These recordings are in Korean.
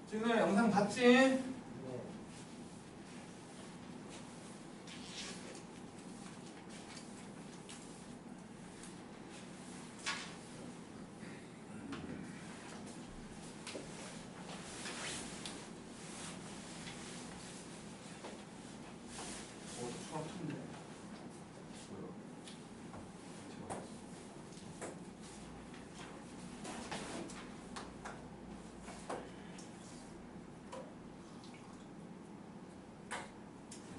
지금 영상 봤지? 네.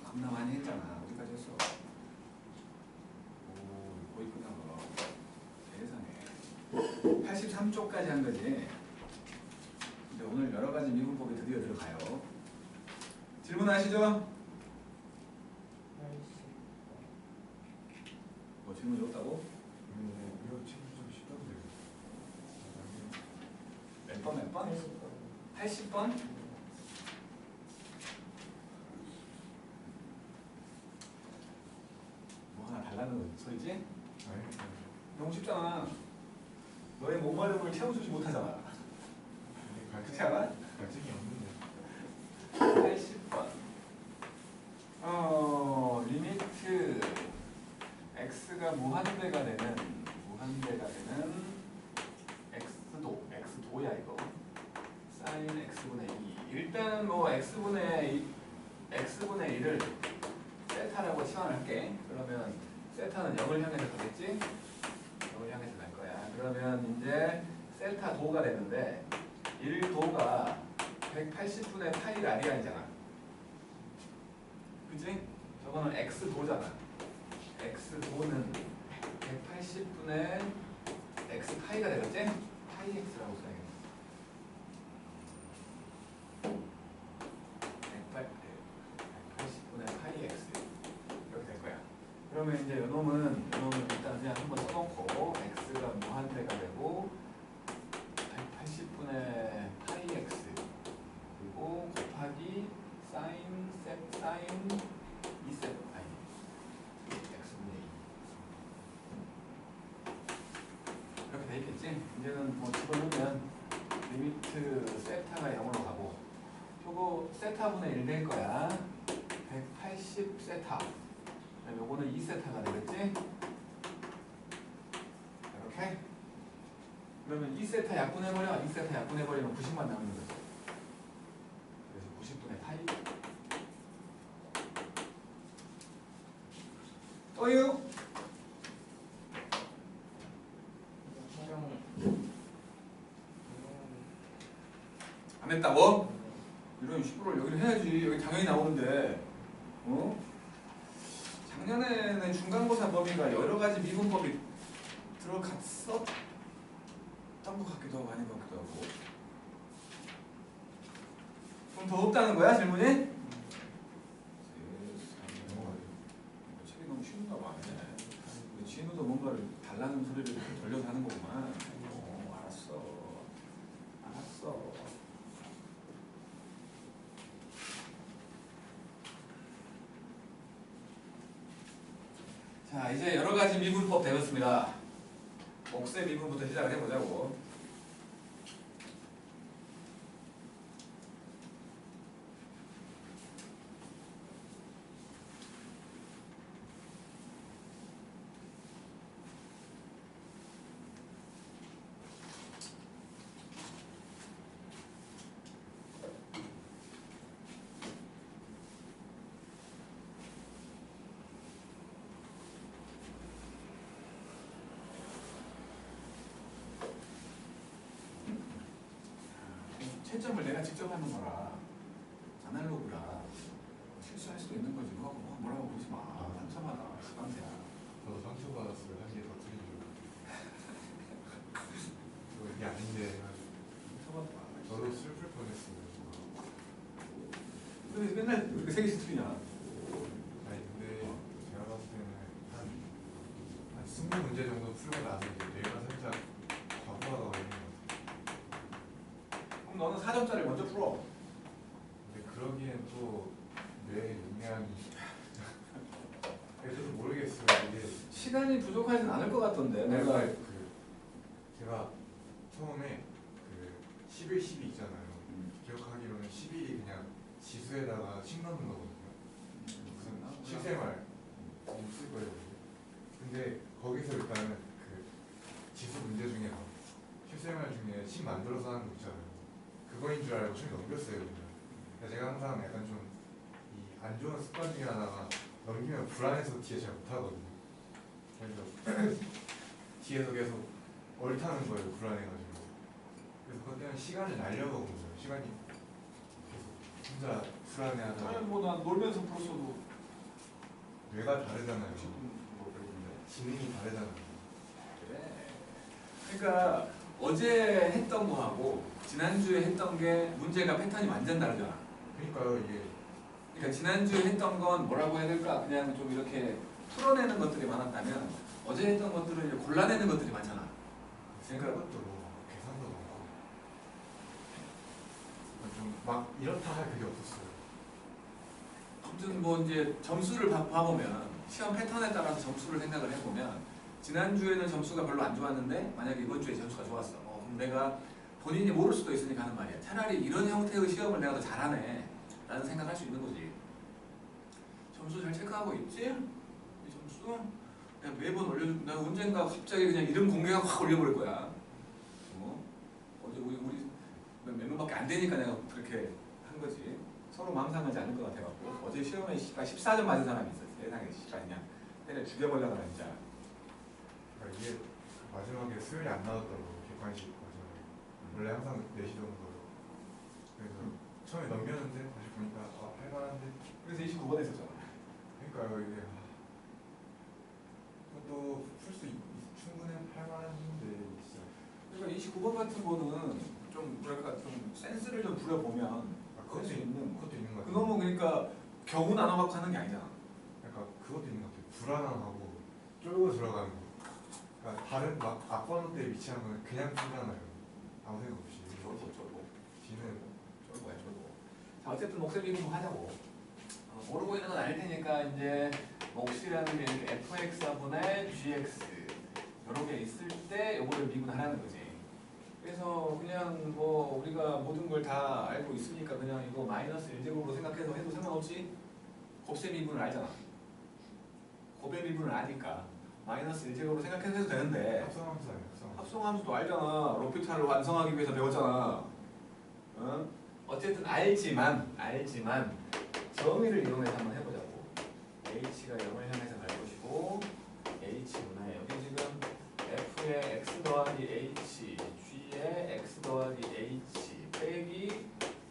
겁나 많이 했잖아. 어디까지 했어? 오, 거의 끝난 거. 세상에. 83쪽까지 한 거지. 근데 오늘 여러 가지 미분법이 드디어 들어가요. 질문하시죠? 뭐 질문이 없다고? 이거 친구 좀 쉽던데. 몇 번 몇 번? 80번? 뭐 하나 달라는 소리지? 아니, 너무 쉽잖아. 너의 목마름을 채워주지 못하잖아. 그렇지 않아? 갈증이 없는데. 80번. 리미트 x가 무한대가 되는 x도야 이거. sin x분의 2. 일단 뭐 x분의 1을 세타라고 치환을 할게. 그러면 세타는 0을 향해서 가겠지? 0을 향해서 갈 거야. 그러면 이제 세타 도가 되는데 1도가 180분의 파이 라디안이잖아. 그치? 저거는 x도잖아. x도는 180분의 x 파이가 되겠지? 파이 x라고 써야겠네. 180분의 파이 x 이렇게 될 거야. 그러면 이제 요놈은 일단 그냥 한번 써놓고 x가 무한대가 되고 180분의 파이 x 그리고 곱하기 사인 2셋 아니 x분의 2 이렇게 돼 있겠지? 이제는 뭐 집어넣으면 리미트 세타가 0으로 가고 저거 세타분의 1 될 거야. 180 세타 그다음에 요거는 2세타가 되겠지? 이렇게 그러면 2세타 약분해버려. 2세타 약분해버리면 90만 남는 거죠. 그래서 90분의 파이. 또요? 안 했다고? 이런 10%를 여기를 해야지. 여기 당연히 나오는데. 어? 작년에는 중간고사 범위가 여러 가지 미분법이 들어갔었던 것 같기도 하고 아닌 것 같기도 하고. 좀 더 없다는 거야 질문이? 세상에. 책이 너무 쉬운가 봐. 진우도 뭔가를 달라는 소리를 돌려서 하는 거구만. 알았어. 자, 이제 여러 가지 미분법 배웠습니다. 옥새 미분부터 시작을 해보자고. 채점을 내가 직접 하는 거라 아날로그라 실수할 수도 있는 거지. 뭐라고 보지 마. 상처받아. 시방새야. 저도 상처받았어요. 한 개 더 틀린 줄. 이게 아닌데. 상처받아. 저도 슬플 뻔했어요. 근데 맨날 왜 이렇게 세 개씩 틀리냐? 아니 근데 제가 봤을 때는 한 20문제 정도 풀고 나서 이제 뇌가 살짝 과부하가 걸리는 것 같아요. 그럼 너는 4점짜리 먼저 풀어. 근데 그러기엔 또 뇌의 용량이 저도 모르겠어요. 이게 시간이 부족하진 않을 것 같던데. 내가 제가 처음에 그 11, 12 있잖아요. 기억하기로는 11이 그냥 지수에다가 식 넣는 거거든요. 무슨 실생활 쓸 거예요. 근데 거기서 일단은 그 지수 문제 중에 실생활 중에 식 만들어서 하는 거 있잖아요. 그거인 줄 알고 식 넘겼어요. 그냥. 제가 항상 약간 좀 이 안 좋은 습관 중에 하나가 넘기면 불안해서 뒤에 잘 못하거든요. 그래서 뒤에서 계속 얼타는 거예요. 불안해가지고. 그래서 그것 때문에 시간을 날려먹은 거예요. 시간이 계속 혼자 불안해하다가. 아니 뭐난 놀면서 풀었어도 뇌가 다르잖아요. 지금 뭐 그러는데. 지능이 다르잖아요. 그래. 그러니까 어제 했던 거하고 지난주에 했던 게 문제가 패턴이 완전 다르잖아. 그러니까요 이게 그러니까 지난주에 했던 건 뭐라고 해야 될까? 그냥 좀 이렇게 풀어내는 것들이 많았다면 어제 했던 것들은 이제 골라내는 것들이 많잖아. 그러니까 생각도 계산도 많고 좀 막 이렇다 할 그게 없었어요. 아무튼 뭐 이제 점수를 봐보면 시험 패턴에 따라서 점수를 생각을 해보면 지난주에는 점수가 별로 안 좋았는데 만약에 이번 주에 점수가 좋았어. 그럼 내가 본인이 모를 수도 있으니까 하는 말이야. 차라리 이런 형태의 시험을 내가 더 잘하네 라는 생각할 수 있는 거지. 점수 잘 체크하고 있지? 이 점수? 내가 매번 올려줄, 내가 언젠가 갑자기 그냥 이름 공개하고 확 올려버릴 거야. 어제 우리 몇 명밖에 안 되니까 내가 그렇게 한 거지. 서로 마음 상하지 않을 것 같아갖고. 어제 시험에 14점 맞은 사람이 있었어. 세상에 그냥 때려 죽여버려라 진짜. 그러니까 이게 마지막에 수열이 안 나왔더라고. 객관식 마지막에 원래 항상 내시던 거로. 그래서 처음에 넘겼는데 다시 보니까 할만한데. 그래서 29번 했었잖아. 그러니까요 이게 그것도 풀 수 충분히 할만한데 진짜. 그러니까 29번 같은 거는 좀 뭐랄까 좀 센스를 좀 부려보면 그럴 수 있는. 그것도 있는 것 같아요. 그거는 그러니까 겨우 나눠갖고 하는 게 아니잖아. 약간 그것도 있는 것 같아요. 불안함하고 쫄고 들어가는 거. 그러니까 다른 막 앞번호대에 위치한 거는 그냥 풀잖아요. 아무 생각 없이. 쫄고. 지는 쫄고야 쫄고. 자 어쨌든 목소리 공부 하자고. 모르고 있는 건 아닐 테니까 이제 몫이라는 게 이렇게 fx분의 gx 여러 개 있을 때 요거를 미분하라는 거지. 그래서 그냥 뭐 우리가 모든 걸 다 알고 있으니까 그냥 이거 마이너스 1제곱으로 생각해서 해도 상관없이 곱셈 미분을 알잖아. 곱의 미분을 아니까 마이너스 1제곱으로 생각해서 해도 되는데 합성함수 아니에요? 합성함수도 알잖아. 로피탈을 완성하기 위해서 배웠잖아. 어? 어쨌든 알지만 정의를 이용해서 한번 해보자고. h가 0을 향해서 갈 것이고 h구나. 여기 지금 f의 x 더하기 h, g의 x 더하기 h 빼기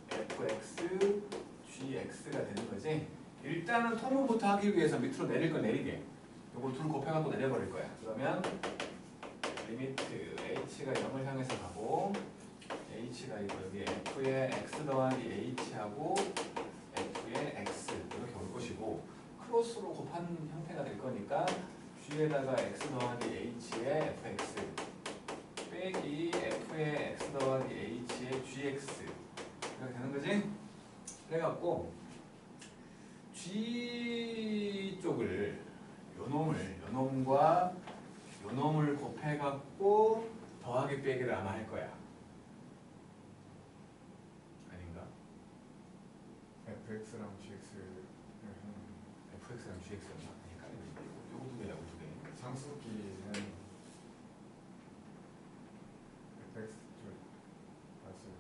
fx, gx가 되는 거지. 일단은 통분부터 하기 위해서 밑으로 내릴 걸 내리게. 요걸 둘 곱해갖고 내려버릴 거야. 그러면 리미트 h가 0을 향해서 가고 h가 이거 여기 f의 x 더하기 h하고 f의 x 이렇게 올 것이고 크로스로 곱한 형태가 될 거니까 g에다가 x 더하기 h의 fx 빼기 f의 x 더하기 h의 gx 이렇게 되는 거지? 그래갖고 g 쪽을 요놈과 요놈을 곱해갖고 더하기 빼기를 아마 할 거야. 아닌가? fx랑 gx를 fx랑 gx였나? 헷갈리는데 요거 두 개야, 요거 두 개. 상수끼리는 fx 맞아요.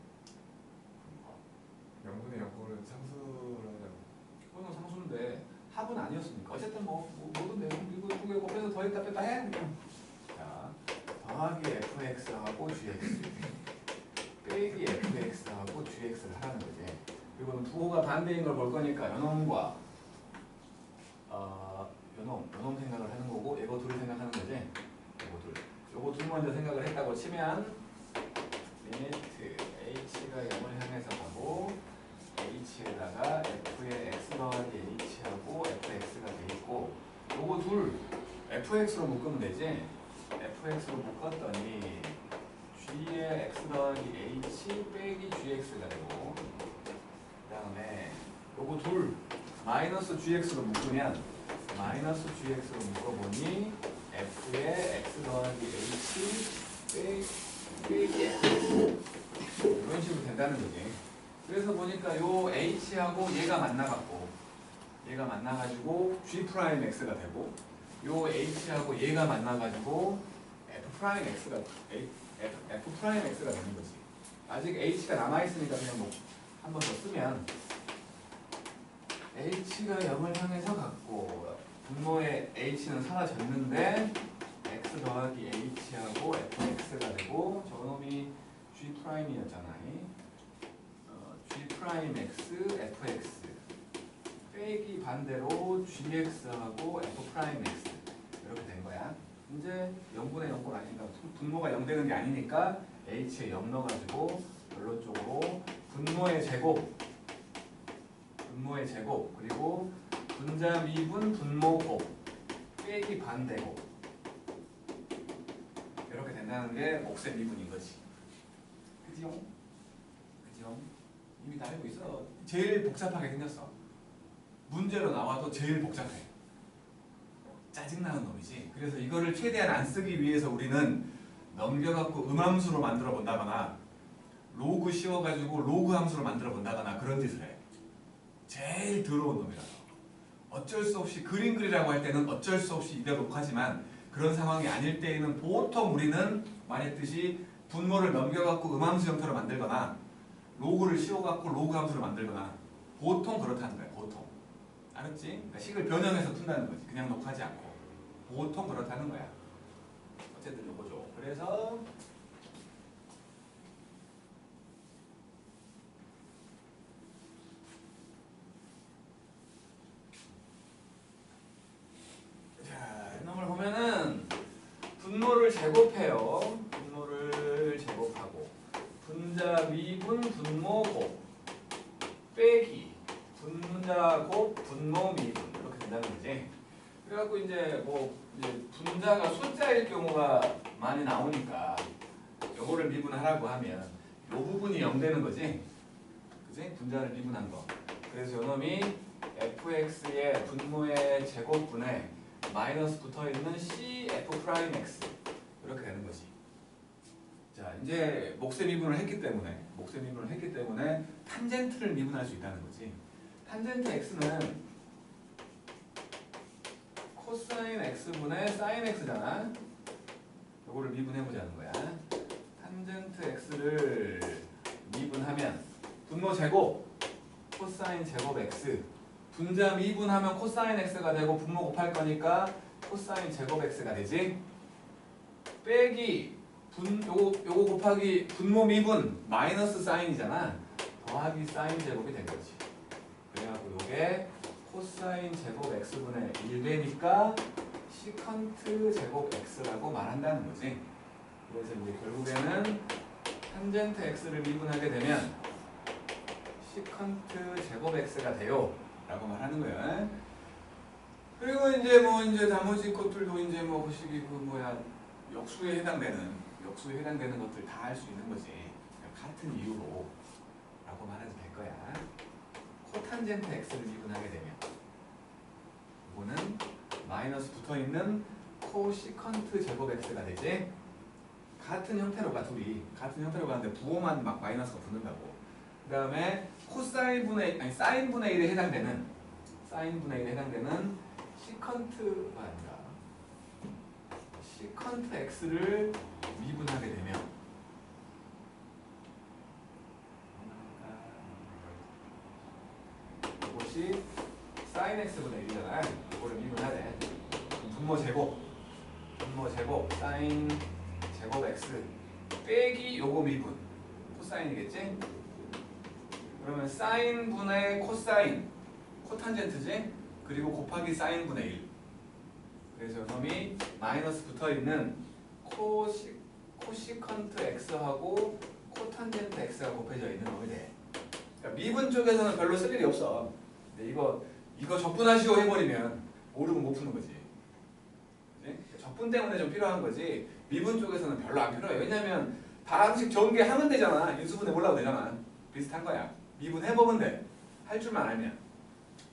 0분의 0꼴은 상수를 하자고. 그거는 상수인데 합은 아니었으니까 어쨌든 뭐 모든 내용 이거 두 개 곱해서 더했다 뺐다 해. 자 더하기 fx하고 gx 빼기 fx하고 gx를 하라는 거지. 그리고 부호가 반대인 걸 볼 거니까 요놈과 요놈 생각을 하는 거고 이거 둘 생각하는 거지. 요거 둘 먼저 생각을 했다고 치면 리미트 h가 0을 향해서 가고 h에다가 f의 x 더하기 h하고 fx가 돼 있고 요거 둘 fx로 묶으면 되지. fx로 묶었더니 g의 x 더하기 h 빼기 gx가 되고 그 다음에 요거 둘 마이너스 gx로 묶으면 마이너스 gx로 묶어보니 f의 x 더하기 h 빼기 fx 이런 식으로 된다는 거지. 그래서 보니까 요 h하고 얘가 만나가지고 g 프라임 x가 되고 요 h하고 얘가 만나가지고 f 프라임 x가 되는 거지. 아직 h가 남아 있으니까 그냥 뭐 한 번 더 쓰면 h가 0을 향해서 갔고 분모의 h는 사라졌는데 x 더하기 h하고 fx가 되고 저놈이 g 프라임이었잖아. g 프라임 x fx 빼기 반대로 gx하고 f 프라임 x 이렇게 된 거야. 이제 0분의 0꼴 아닌가 분모가 0 되는 게 아니니까 h에 0 넣어가지고 결론적으로 분모의 제곱 그리고 분자 미분 분모 곱 빼기 반대곱 이렇게 된다는 게 몫의 미분인 거지. 그지요? 이미 다 알고 있어. 제일 복잡하게 생겼어. 문제로 나와도 제일 복잡해. 짜증나는 놈이지. 그래서 이거를 최대한 안 쓰기 위해서 우리는 넘겨갖고 음함수로 만들어 본다거나 로그 씌워가지고 로그 함수로 만들어 본다거나 그런 짓을 해. 제일 더러운 놈이라서. 어쩔 수 없이 그림 그리라고 할 때는 어쩔 수 없이 이대로 하지만 그런 상황이 아닐 때에는 보통 우리는 말했듯이 분모를 넘겨갖고 음함수 형태로 만들거나 로그를 씌워갖고 로그 함수를 만들거나 보통 그렇다는 거야. 보통. 알았지? 그러니까 식을 변형해서 푼다는 거지. 그냥 녹하지 않고. 보통 그렇다는 거야. 어쨌든 요거죠. 그래서 자, 이놈을 보면은 분모를 제곱해요. 분모를 제곱하고 분자 미분 분모 곱 빼기 분자 곱 분모 미분 이렇게 된다는 거지. 그래갖고 이제 뭐 이제 분자가 숫자일 경우가 많이 나오니까 요거를 미분하라고 하면 요 부분이 0 되는 거지. 그지? 분자를 미분한 거. 그래서 요놈이 fx의 분모의 제곱분에 마이너스 붙어있는 cf 프라임 x 이렇게 되는 거지. 자, 이제 몫의 미분을 했기 때문에 탄젠트를 미분할 수 있다는 거지. 탄젠트 x는 코사인 x분의 사인 x잖아. 요거를 미분해보자는 거야. 탄젠트 x를 미분하면 분모 제곱 코사인 제곱 x 분자 미분하면 코사인 x가 되고 분모 곱할 거니까 코사인 제곱 x가 되지. 빼기 요거 곱하기 분모 미분 마이너스 사인이잖아. 더하기 사인 제곱이 된 거지. 그래갖고 요게 코사인 제곱 x분의 1 되니까 시컨트 제곱 x라고 말한다는 거지. 그래서 이제 결국에는 탄젠트 x를 미분하게 되면 시컨트 제곱 x가 돼요 라고 말하는 거야. 그리고 이제 뭐 이제 나머지 것들도 이제 뭐 보시기 그 뭐야 역수에 해당되는 것들 다 할 수 있는 거지. 같은 이유로 라고 말해도 될 거야. 코탄젠트 x를 미분하게 되면 이거는 마이너스 붙어있는 코시컨트 제곱 x가 되지. 같은 형태로 가 둘이. 같은 형태로 가는데 부호만 막 마이너스가 붙는다고. 그 다음에 사인분의 1에 해당되는 시컨트가 아니라 시컨트 x를 미분하게 되면 이것이 사인 x분의 1이잖아. 이거를 미분하래. 분모 제곱 사인 제곱 x 빼기 요거 미분 코사인이겠지? 그러면 사인분의 코사인 코탄젠트지? 그리고 곱하기 사인분의 1 그래서 이놈이 마이너스 붙어있는 코시컨트 x하고 코탄젠트 x가 곱해져 있는 놈이 돼. 그러니까 미분 쪽에서는 별로 쓸 일이 없어. 근데 이거 적분하시오 해버리면 모르고 못 푸는 거지. 그치? 적분 때문에 좀 필요한 거지. 미분 쪽에서는 별로 안 필요해. 왜냐면 방식 전개하면 되잖아. 인수분해 몰라도 되잖아. 비슷한 거야. 미분 해보면 돼. 할 줄만 알면.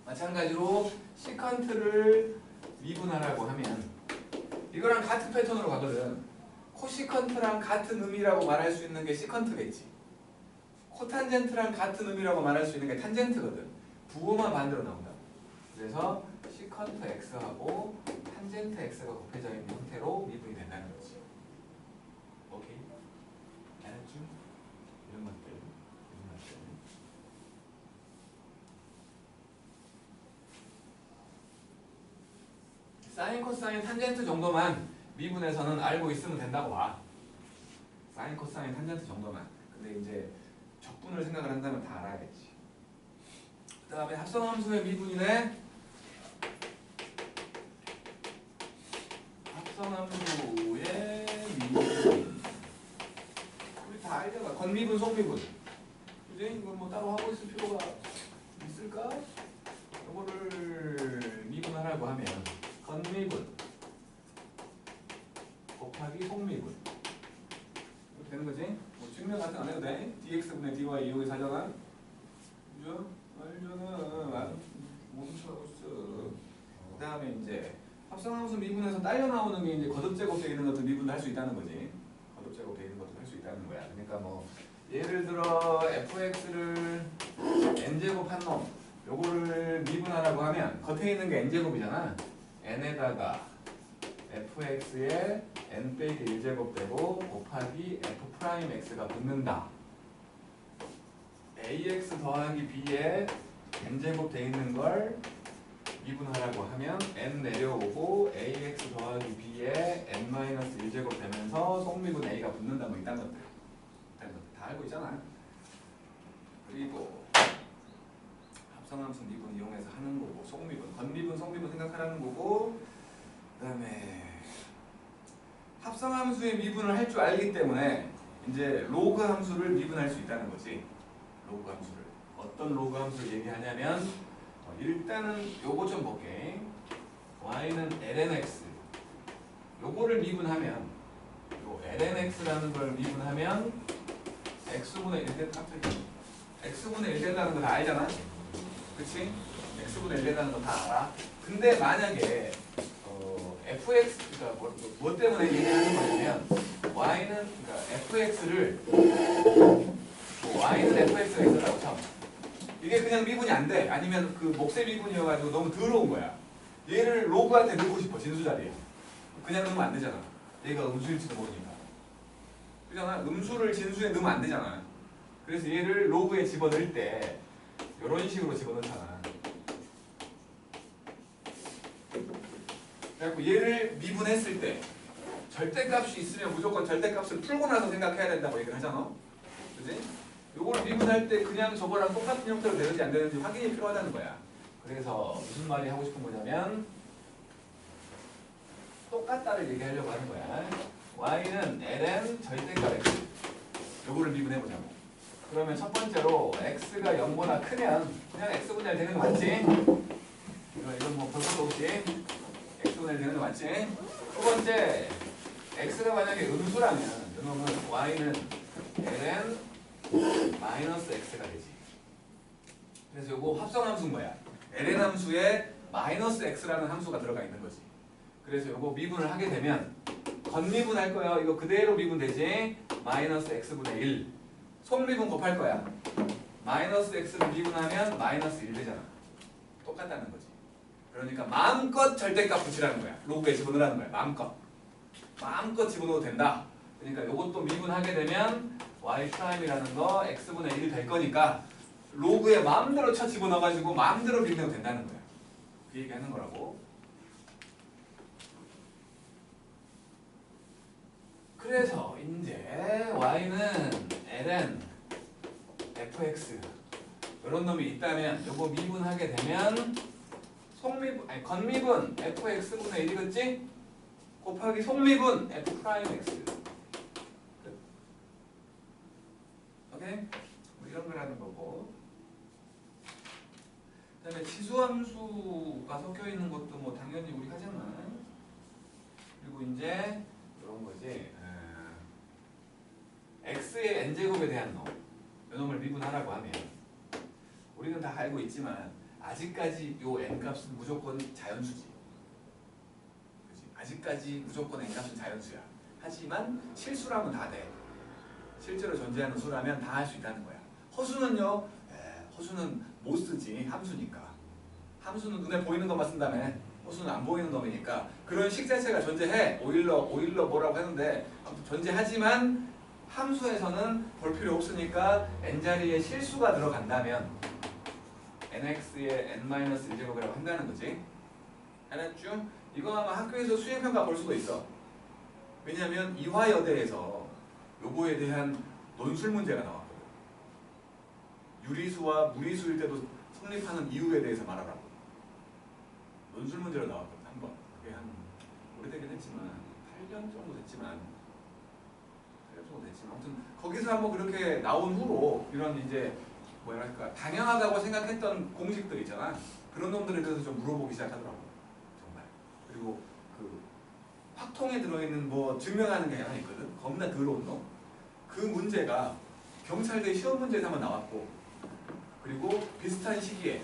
마찬가지로 시컨트를 미분하라고 하면 이거랑 같은 패턴으로 가거든. 코시컨트랑 같은 의미라고 말할 수 있는 게 시컨트겠지. 코탄젠트랑 같은 의미라고 말할 수 있는 게 탄젠트거든. 부호만 반대로 나온다. 그래서 시컨트 x하고 탄젠트 x가 곱해져 있는 형태로 미분이 된다는 거지. 오케이? 알았죠? 이런 것들. 사인, 코사인, 탄젠트 정도만 미분에서는 알고 있으면 된다고 봐. 사인, 코사인, 탄젠트 정도만. 근데 이제 적분을 생각을 한다면 다 알아야겠지. 그 다음에 합성함수의 미분이네. 합성함수의 미분. 우리 다 알잖아. 건미분, 속미분. 그지? 이건 뭐 따로 하고 있을 필요가 있을까? 이거를 미분하라고 하면 건미분 곱하기 속미분 이렇게 되는 거지? 뭐 증명 같은 거 안 해도 돼. dx분의 dy 이용해서 하잖아. 그죠? 알잖아. 멈춰하고 있어. 그 다음에 이제 합성함수 미분에서 딸려 나오는 게 이제 거듭제곱되어 있는 것도 미분도 할 수 있다는 거지. 거듭제곱되어 있는 것도 할 수 있다는 거야. 그러니까 뭐 예를 들어 fx를 n제곱 한 놈 요거를 미분하라고 하면 겉에 있는 게 n제곱이잖아. n에다가 fx에 n 빼기 1제곱 되고 곱하기 f'x가 붙는다. ax 더하기 b에 n제곱 돼 있는 걸 미분하라고 하면 n 내려오고 ax 더하기 b에 n-1제곱 되면서 속미분 a가 붙는다. 뭐 이딴 것들 다 알고 있잖아. 그리고 합성함수 미분 이용해서 하는 거고 속미분, 건미분, 속미분 생각하라는 거고 그 다음에 합성함수의 미분을 할 줄 알기 때문에 이제 로그 함수를 미분할 수 있다는 거지. 로그 함수를 어떤 로그 함수를 얘기하냐면 일단은 요거 좀 볼게. y는 lnx 요거를 미분하면 요 lnx라는 걸 미분하면 x분의 1 x분의 1 된다는 거 다 알잖아. 그치? x분의 1 된다는 거 다 알아. 근데 만약에 fx가 뭐 때문에 얘기하는 거냐면 y는 그러니까 fx를 y는 fx가 있었다고 쳐. 이게 그냥 미분이 안 돼. 아니면 그 목세 미분이어가지고 너무 더러운 거야. 얘를 로그한테 넣고 싶어. 진수 자리에. 그냥 넣으면 안 되잖아. 얘가 음수일지도 모르니까. 그잖아. 음수를 진수에 넣으면 안 되잖아. 그래서 얘를 로그에 집어넣을 때 이런 식으로 집어넣잖아. 그래갖고 얘를 미분했을 때 절대값이 있으면 무조건 절대값을 풀고 나서 생각해야 된다고 얘기를 하잖아. 그지? 요거를 미분할 때 그냥 저거랑 똑같은 형태로 되는지 안 되는지 확인이 필요하다는 거야. 그래서 무슨 말이 하고 싶은 거냐면 똑같다를 얘기하려고 하는 거야. y는 ln 절대값 x 요거를 미분해보자고. 그러면 첫 번째로 x가 0보다 크면 그냥 x분의 1 되는 거 맞지? 이건 뭐 볼 것도 없이 x분의 1 되는 거 맞지? 두 번째 x가 만약에 음수라면 이놈은 y는 ln 마이너스 x가 되지. 그래서 요거 합성함수인 거야. ln 함수에 마이너스 x라는 함수가 들어가 있는 거지. 그래서 요거 미분을 하게 되면 건미분 할 거야. 이거 그대로 미분되지. 마이너스 x분의 1 속미분 곱할 거야. 마이너스 x를 미분하면 마이너스 1 되잖아. 똑같다는 거지. 그러니까 마음껏 절대값 붙이라는 거야. 로그에 집어넣으라는 거야. 마음껏 집어넣어도 된다. 그러니까 요것도 미분하게 되면 y'이라는 거 x분의 1이 될 거니까 로그에 마음대로 쳐 집어넣어가지고 마음대로 미분해도 된다는 거야. 그 얘기하는 거라고. 그래서 이제 y는 ln fx 이런 놈이 있다면 요거 미분하게 되면 속미분 아니 건미분 fx분의 1이겠지? 곱하기 속미분 f'x. 오케이? 뭐 이런 걸 하는 거고. 그 다음에 지수함수가 섞여 있는 것도 뭐 당연히 우리 하잖아. 그리고 이제 이런 거지. x의 n제곱에 대한 놈. 이 놈을 미분하라고 하면 우리는 다 알고 있지만 아직까지 요 n값은 무조건 자연수지. 그치? 아직까지 무조건 n값은 자연수야. 하지만 실수라면 다 돼. 실제로 존재하는 수라면 다 할 수 있다는 거야. 허수는요, 허수는 못 쓰지, 함수니까. 함수는 눈에 보이는 것만 쓴다며. 허수는 안 보이는 놈이니까. 그런 식 자체가 존재해. 오일러 뭐라고 하는데 아무튼 존재하지만 함수에서는 볼 필요 없으니까 n자리에 실수가 들어간다면 nx의 n-1제곱이라고 한다는 거지. 알았죠? 이거 아마 학교에서 수행평가 볼 수도 있어. 왜냐면 이화여대에서 요거에 대한 논술 문제가 나왔거든. 유리수와 무리수일 때도 성립하는 이유에 대해서 말하라고. 논술 문제로 나왔거든. 한 번. 그게 한 오래되긴 했지만 8년 정도 됐지만 아무튼 거기서 한번 그렇게 나온 후로 이런 이제 뭐랄까 당연하다고 생각했던 공식들 있잖아. 그런 놈들에 대해서 좀 물어보기 시작하더라고. 정말. 그리고 그 확통에 들어있는 뭐 증명하는 게 하나 있거든. 겁나 더러운 놈. 그 문제가 경찰대 시험 문제에서 한번 나왔고, 그리고 비슷한 시기에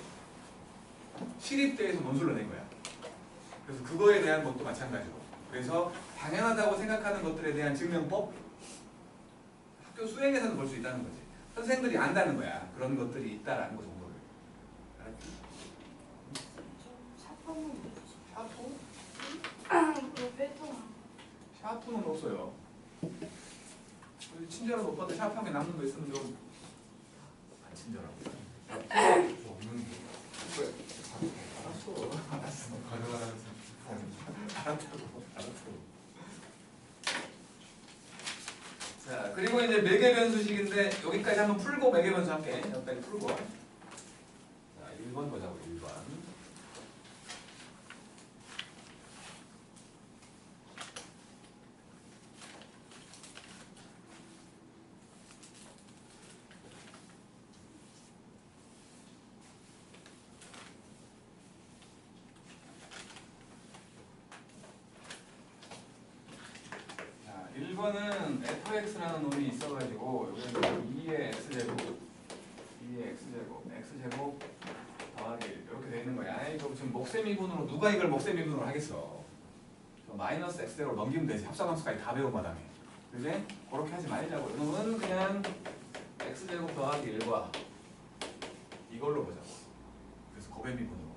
시립대에서 논술로 낸 거야. 그래서 그거에 대한 것도 마찬가지고. 그래서 당연하다고 생각하는 것들에 대한 증명법, 학교 수행에서는 볼 수 있다는 거지. 선생들이 안다는 거야. 그런 것들이 있다라는 거 정도를. 알았지? 샤프는 샤프? 그 필통. 샤프는 없어요. 친절한 오빠들 샤프하게 남는 거 있으면 좀 안 친절하고. 없는데. 왜? 알았어. 가져가라는 알았다고. 자, 그리고 이제 매개 변수식인데 여기까지 한번 풀고 매개 변수 할게. 여기까지 풀고. 자, 1번 보자고. 1번. 자, 1번은 fx라는 놈이 있어가지고 여기는 2의 x제곱, 2의 x제곱 더하기 1 이렇게 돼 있는 거야. 이거 지금 목세미분으로 누가 이걸 목세미분으로 하겠어? 마이너스 x제곱 넘기면 되지. 합성함수까지 다 배운 마당에. 그지? 그렇게 하지 말자고. 이놈은 그냥 x제곱 더하기 1과 이걸로 보자고. 그래서 고배미분으로.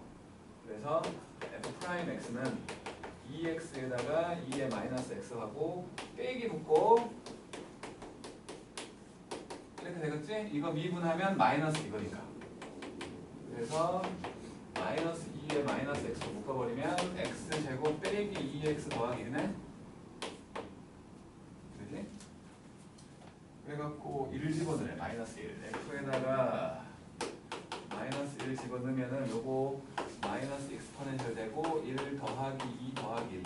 그래서 f'x는 2x에다가 2의 마이너스 x하고 빼기 붙고 이렇게 되겠지? 이거 미분하면 마이너스 이거니까. 그래서 마이너스 2의 마이너스 x로 묶어버리면 x제곱 빼기 2x 더하기 1이네? 그지? 그래갖고 1 집어넣으래. 마이너스 1. f에다가 마이너스 1 집어넣으면은 요거 마이너스 익스포넨셜 되고 1 더하기 2 더하기 1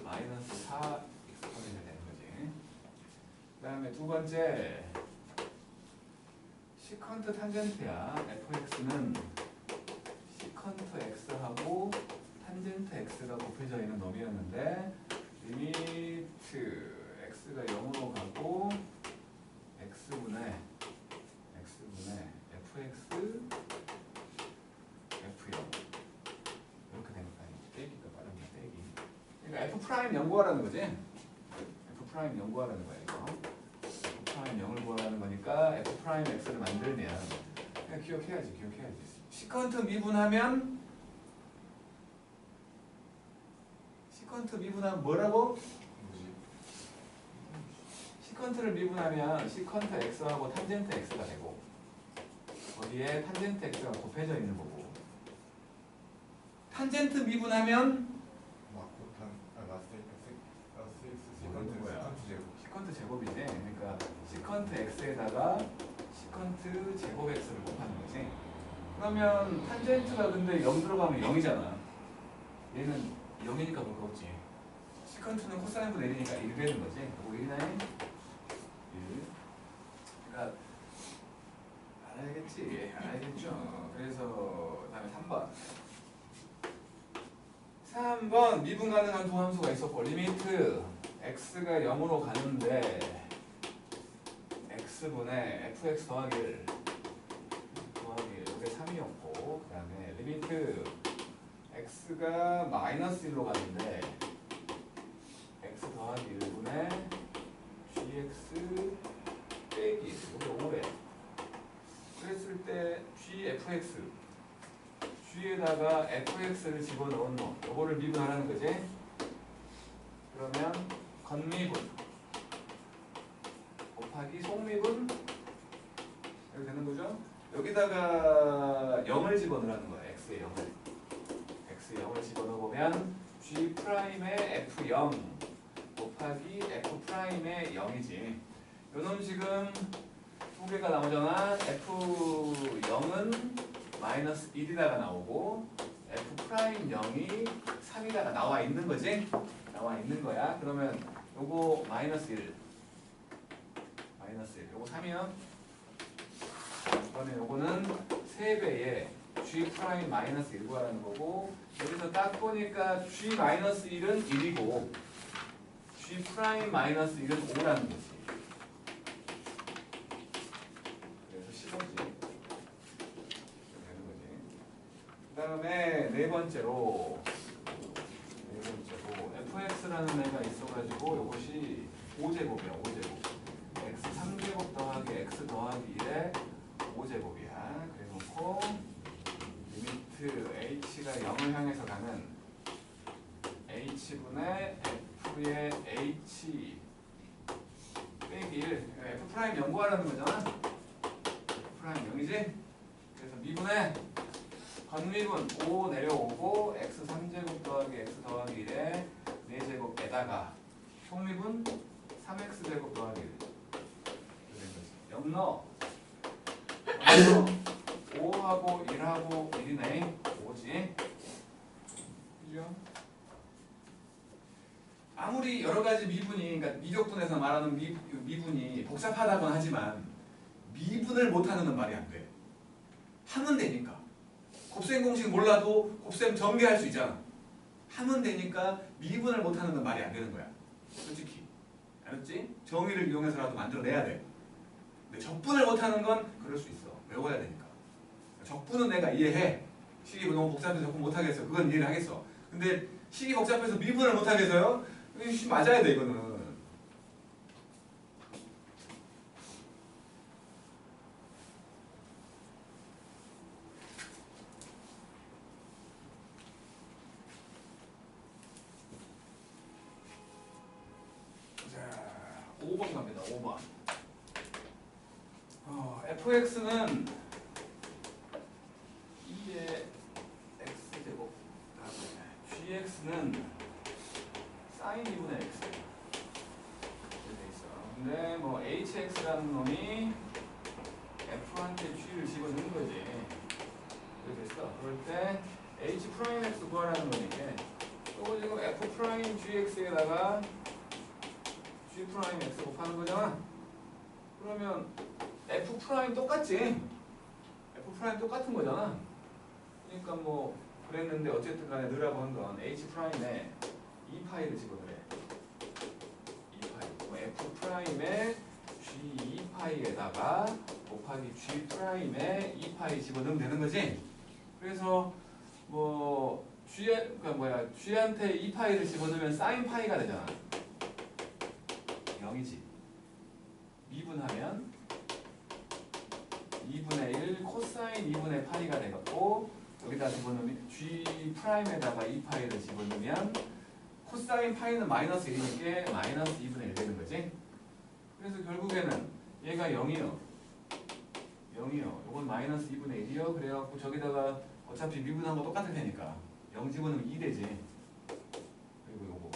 마이너스 4 익스포넨셜 되는 거지. 그 다음에 두 번째 시컨트 탄젠트야. fx는 시컨트 x하고 탄젠트 x가 곱해져 있는 놈이었는데 리미트 x가 0으로 가고 x분의 fx F0 이렇게 되니까 빼기가 빠르게 빼기. 그러니까 F 프라임 연구하라는 거지. F 프라임 연구하라는 거야 이거. F 프라임 0을 구하라는 거니까 F 프라임 X를 만들면 그냥 기억해야지. 시컨트 미분하면 뭐라고? 뭐지? 시컨트를 미분하면 시컨트 X하고 탄젠트 X가 되고 거기에 탄젠트 X가 곱해져 있는 거고. 탄젠트 미분하면 시컨트 제곱이지. 그러니까 시컨트 x에다가 시컨트 제곱 x를 곱하는 거지. 그러면 탄젠트가 근데 0 들어가면 0이잖아. 얘는 0이니까 볼 거 없지. 시컨트는 코사인분의 1이니까 1 되는 거지. 그리고 1이네 1. 그러니까 알겠죠. 그래서 다음에 3번 미분 가능한 두 함수가 있었고 리미트 x가 0으로 가는데 x분의 fx 더하기 1 이게 3이었고 그 다음에 리미트 x가 마이너스 1로 가는데 x 더하기 1분의 gx 빼기 1 이게 5래. gfx g에다가 fx를 집어넣은 놈 요거를 미분하라는 거지. 그러면 건미분 곱하기 속미분 이렇게 되는 거죠. 여기다가 0을 집어넣으라는 거야. x에 0을. x에 0을 집어넣으면 g 프라임의 f0 곱하기 f 프라임의 0이지. 요놈 지금 두 개가 나오잖아. f0은 마이너스 1이다가 나오고 f 프라임 0이 3이다가 나와 있는 거지. 나와 있는 거야. 그러면 요거 마이너스 1 요거 3이요. 그다음에 요거는 3배의 g 프라임 마이너스 1 구하라는 거고, 여기서 딱 보니까 g 마이너스 1은 1이고 g 프라임 마이너스 1은 5라는 거지. 그래서 15지. 되는 거지. 그 다음에 네 번째로 fx라는 애가 있어가지고 이것이 5제곱이야. 5제곱. x 3제곱 더하기 x 더하기 1의 5제곱이야. 그래놓고 리미트 h가 0을 향해서 가는 h분의 f의 h 빼기 1 f 프라임 0 구하라는 거잖아. f 프라임 0이지? 그래서 미분에 건미분 5 내려오고 x 3제곱 더하기 x 더하기 1의 4제곱에다가 속미분 3x 제곱 더하기 1 0 넣어. 5하고 1하고 1이네. 5지. 그죠? 아무리 여러 가지 미분이, 그러니까 미적분에서 말하는 미분이 복잡하다고는 하지만 미분을 못하는 건 말이 안 돼. 하면 되니까. 곱셈 공식 몰라도 곱셈 전개할 수 있잖아. 하면 되니까 미분을 못하는 건 말이 안 되는 거야. 솔직히. 알았지? 정의를 이용해서라도 만들어내야 돼. 근데 적분을 못하는 건 그럴 수 있어. 외워야 되니까. 적분은 내가 이해해. 식이 너무 복잡해서 적분 못하겠어. 그건 이해를 하겠어. 근데 식이 복잡해서 미분을 못하겠어요? 이거 맞아야 돼 이거는. 자, 5번 갑니다. 5번. fx는 2의 x제곱 gx는 sin 2분의 x 이렇게 돼 있어. 근데 뭐 hx라는 놈이 f한테 g를 집어넣는 거지. 이렇게 됐어. 그럴 때 h 프라임 x 구하라는 거니까 이거 지금 f 프라임 gx에다가 g 프라임 x 곱하는 거잖아. 그러면 f 프라임 똑같지? f 프라임 똑같은 거잖아. 그러니까 뭐 그랬는데 어쨌든 간에 넣으라고 한 건 h 프라임에 2파이를 집어넣으래. 2파이. 뭐 f 프라임에 g 2파이에다가 곱하기 g 프라임에 2파이 집어넣으면 되는 거지. 그래서 뭐 g한테 2파이를 집어넣으면 sin 파이가 되잖아. 0이지. 미분하면 2분의 1 코사인 2분의 파이가 되겠고, 여기다 집어넣으면 g 프라임에다가 2파이를 집어넣으면 코사인 파이는 마이너스 1이니까 마이너스 2분의 1 되는 거지. 그래서 결국에는 얘가 0이요. 0이요. 이건 마이너스 2분의 1이요. 그래갖고 저기다가 어차피 미분한 거 똑같을 테니까 0 집어넣으면 2 되지. 그리고 요거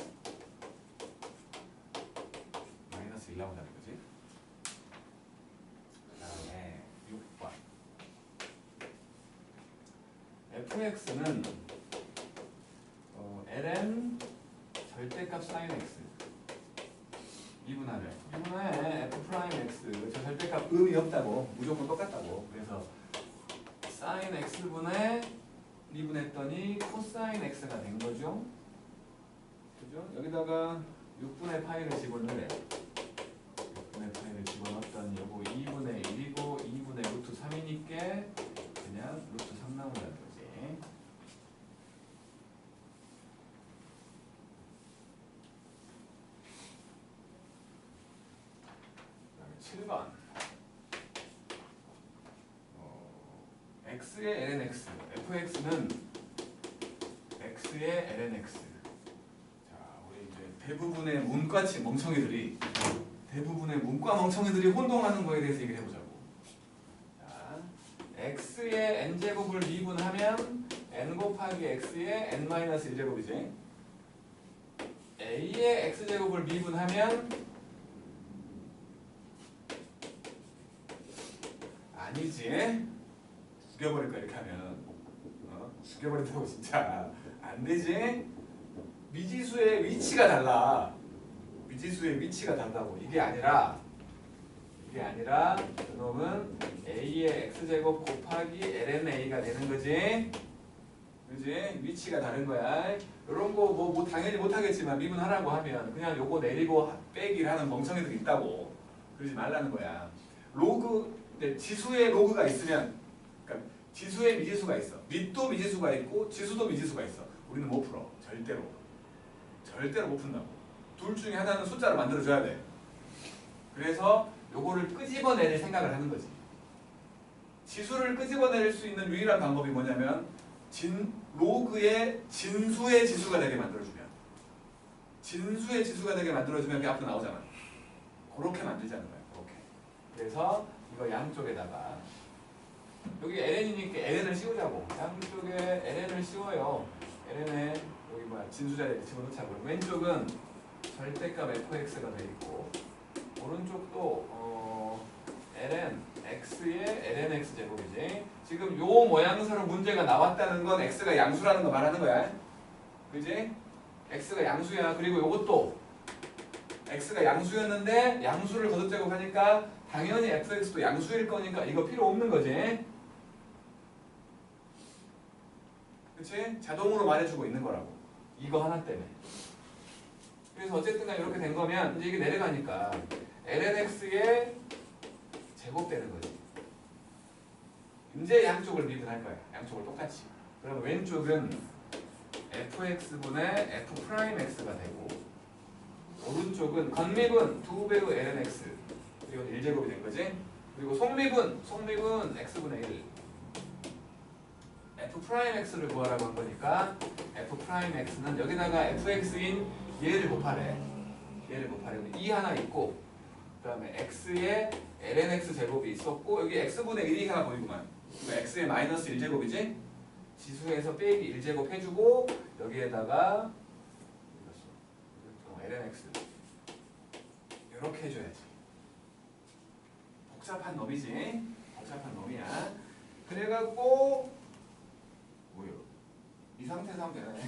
마이너스 1 나온다는 거지. 그 다음에 6번. fx는 ln 절대값 sin x 미분하래. 미분해 f 프라임 x. 저 절대값 의미 없다고. 무조건 똑같다고. 그래서 sin x분의 미분했더니 코사인 x가 된 거죠. 그죠? 여기다가 6분의 파이를 집어넣으래. 6분의 파이를 집어넣었더니 요거 2분의 1이고 2분의 루트 3이니까 그냥 루트 3 나온다는 거지. 그 다음에 7번. x의 lnx, fx는 x의 lnx. 자, 우리 이제 대부분의 문과치 멍청이들이 혼동하는 거에 대해서 얘기를 해보자고. 자, x의 n제곱을 미분하면 n 곱하기 x의 n-1제곱이지. a의 x제곱을 미분하면 아니지. 죽여버릴 거야 이렇게 하면. 죽여버린다고 진짜. 안 되지. 미지수의 위치가 달라. 미지수의 위치가 다르다고. 이게 아니라 그놈은 a의 x제곱 곱하기 lna가 되는 거지. 그지? 위치가 다른 거야. 이런 거 뭐 당연히 못하겠지만 미분하라고 하면 그냥 요거 내리고 빼기를 하는 멍청이들이 있다고. 그러지 말라는 거야. 지수의 로그가 있으면, 그러니까 지수의 미지수가 있어. 밑도 미지수가 있고 지수도 미지수가 있어. 우리는 못 풀어. 절대로 못 푼다고. 둘 중에 하나는 숫자로 만들어줘야 돼. 그래서 요거를 끄집어내릴 생각을 하는 거지. 지수를 끄집어낼 수 있는 유일한 방법이 뭐냐면 로그의 진수의 지수가 되게 만들어주면 그게 앞으로 나오잖아. 그렇게 만들자는 거야. 그렇게. 그래서 이거 양쪽에다가 여기 ln이니까 ln을 씌우자고. 양쪽에 ln을 씌워요. ln에 여기 진수 자리에 집어넣자고. 왼쪽은 절대값 fx가 돼 있고 오른쪽도 ln x의 lnx 제곱이지. 지금 요 모양새로 문제가 나왔다는 건 x가 양수라는 거 말하는 거야. 그지? x가 양수야. 그리고 요것도 x가 양수였는데 양수를 거듭제곱하니까 당연히 fx도 양수일 거니까 이거 필요 없는 거지. 그치? 자동으로 말해주고 있는 거라고. 이거 하나 때문에. 그래서 어쨌든 간 이렇게 된 거면 이제 이게 내려가니까 lnx의 제곱되는 거지. 이제 양쪽을 미분할 거야. 양쪽을 똑같이. 그럼 왼쪽은 fx분의 f'x가 되고 오른쪽은 건미분 2배의 lnx 그리고 1제곱이 된 거지. 그리고 속미분 x분의 1 f'x를 구하라고 한 거니까 f'x는 여기다가 fx인 얘를 곱하래. 근데 2 하나 있고 그 다음에 x의 lnx 제곱이 있었고 여기 x분의 1이 하나 보이구만. x의 마이너스 1제곱이지? 지수에서 빼기 1제곱 해주고 여기에다가 lnx 이렇게 해줘야지. 복잡한 놈이야. 그래갖고 뭐요? 이 상태에서 하면 되네.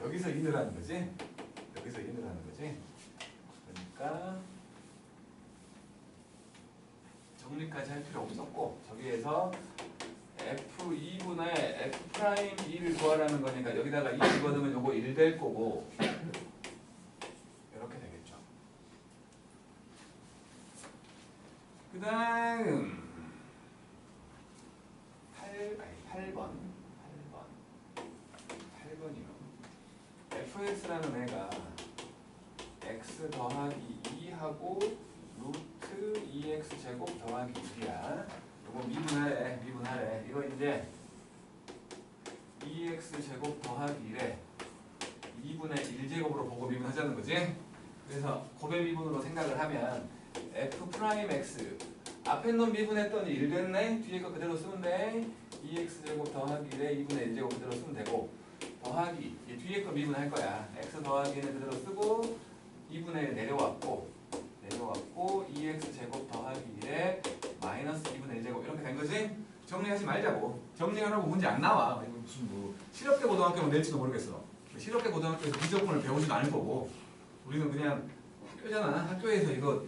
여기서 인을 하는 거지? 그러니까 정리까지 할 필요 없었고 저기에서 f2분의 f'2를 구하라는 거니까 여기다가 2 집어넣으면 요거 1 될 거고 이렇게 되겠죠. 그 다음 8번이요. fx라는 애가 x 더하기 2하고 루트 2x 제곱 더하기 1이야. 이거 미분하래. 이거 이제 2x 제곱 더하기 1에 2분의 1제곱으로 보고 미분하자는 거지. 그래서 고배 미분으로 생각을 하면 f'x 앞에 놈 미분했더니 1 됐네. 뒤에 거 그대로 쓰면 돼. 2x 제곱 더하기 1에 2분의 1제곱 그대로 쓰면 되고 더하기 뒤에 거 미분할 거야. x 더하기는 그대로 쓰고 2분의 1 내려왔고 2x 제곱 더하기 1에 마이너스 2분의 1제곱 이렇게 된 거지? 정리하지 말자고. 정리하라고 문제 안 나와. 이거 무슨 실업계 고등학교는 낼지도 모르겠어. 실업계 고등학교에서 비정권을 배우지도 않을 거고 우리는 그냥 학교잖아. 학교에서 이거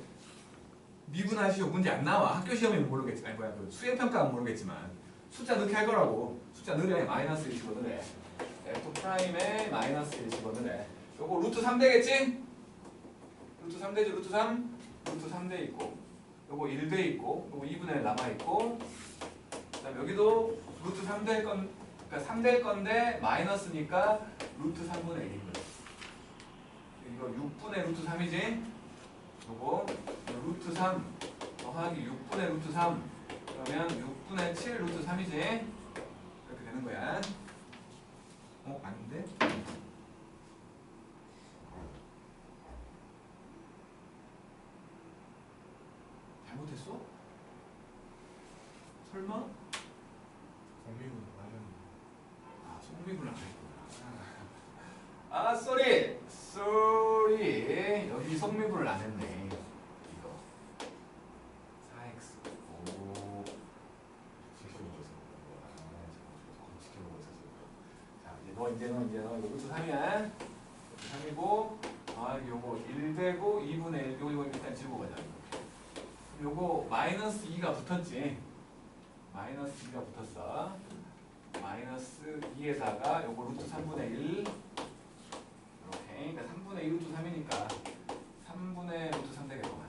미분하시오 문제 안 나와. 학교 시험이면 모르겠지만 수행평가는 모르겠지만 숫자 넣게 할 거라고. 숫자 넣으래. 마이너스 1 집어넣으래. f'에 마이너스 1 집어넣으래. 요거 루트 3 되겠지? 루트 3 되죠. 루트 3 돼 있고 요거 1 돼 있고 요거 2분의 1 남아 있고 그 다음에 여기도 루트 3 될 건 그러니까 3 될 건데 마이너스니까 루트 3분의 1인 거야. 이거 6분의 루트 3이지? 요거 루트 3 더하기 6분의 루트 3 그러면 6분의 7 루트 3이지? 이렇게 되는 거야. 아닌데? 잘못했어? 설마? 정미분 맞았는데. 속미분을 안 했구나. 쏘리! 쏘리! 여기 속미분을 안 했네. 이거. 4x. 오. 자, 이제 너 이거 루트 3이야. 루트 3이고, 요거 1 되고 2분의 1. 요거 일단 지우고 가자. 요거 마이너스 2가 붙었지. 마이너스 2가 붙었어. 마이너스 2에다가 요거 루트 3분의 1 이렇게. 그러니까 3분의 2 루트 3이니까 3분의 루트 3 되겠구만.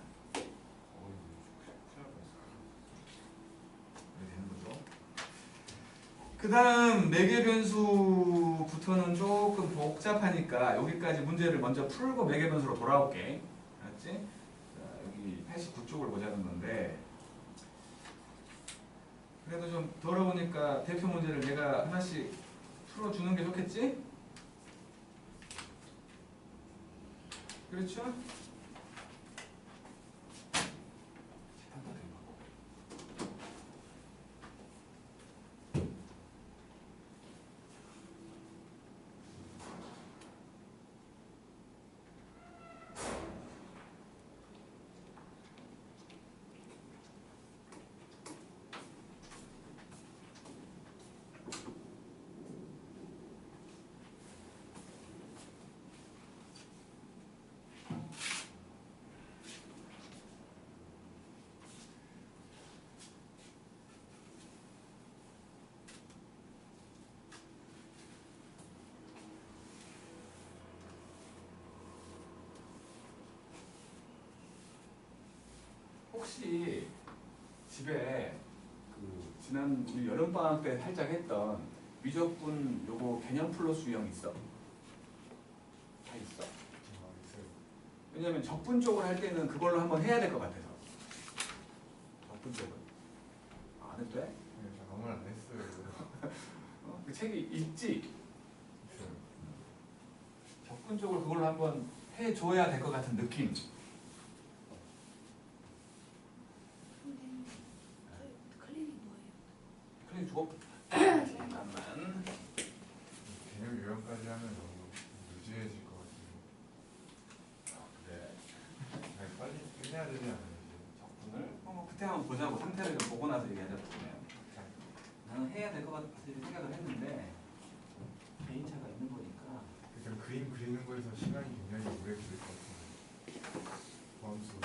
이렇게 되는 거죠. 그 다음 매개 변수부터는 조금 복잡하니까 여기까지 문제를 먼저 풀고 매개 변수로 돌아올게. 알았지? 자, 여기 89쪽을 보자는 건데 그래도 좀 더러우니까 대표 문제를 내가 하나씩 풀어주는 게 좋겠지? 그렇죠? 혹시 집에 그 지난 우리 여름방학 때 살짝 했던 미적분 요거 개념 플러스 유형 있어? 다 있어. 왜냐면 적분 쪽을 할 때는 그걸로 한번 해야 될 것 같아서. 적분 쪽은 안 해도 돼? 저 너무 안 했어요. 그 책이 있지? 적분 쪽을 그걸로 한번 해줘야 될 것 같은 느낌. 클릭 주고 잠깐만. 개념 요령까지 하면 너무 무지해질 것 같은데. 그래. 아니, 빨리 끝내야 되지 않아요? 적분을 그때 한번 보자고. 상태를 좀 보고 나서 얘기하자. 나는 해야 될 것 같은 생각을 했는데 개인차가 있는 거니까. 일단 그림 그리는 거에서 시간이 굉장히 오래 걸릴 것 같은데. 범수.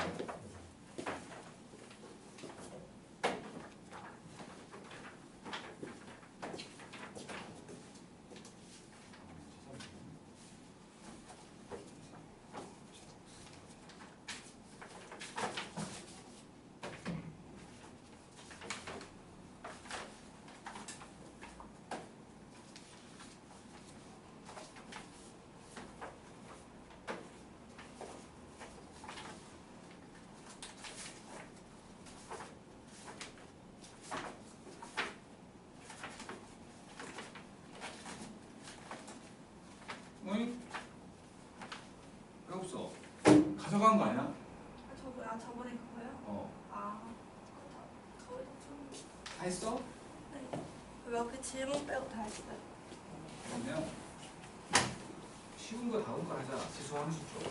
어이? 왜 없어? 가져간 거 아니야? 저번에 그거요? 다 했어? 네. 몇 개 질문 빼고 다 했어요. 그러면 쉬운 거 다음 거 하자. 지수함수 쪽. 네.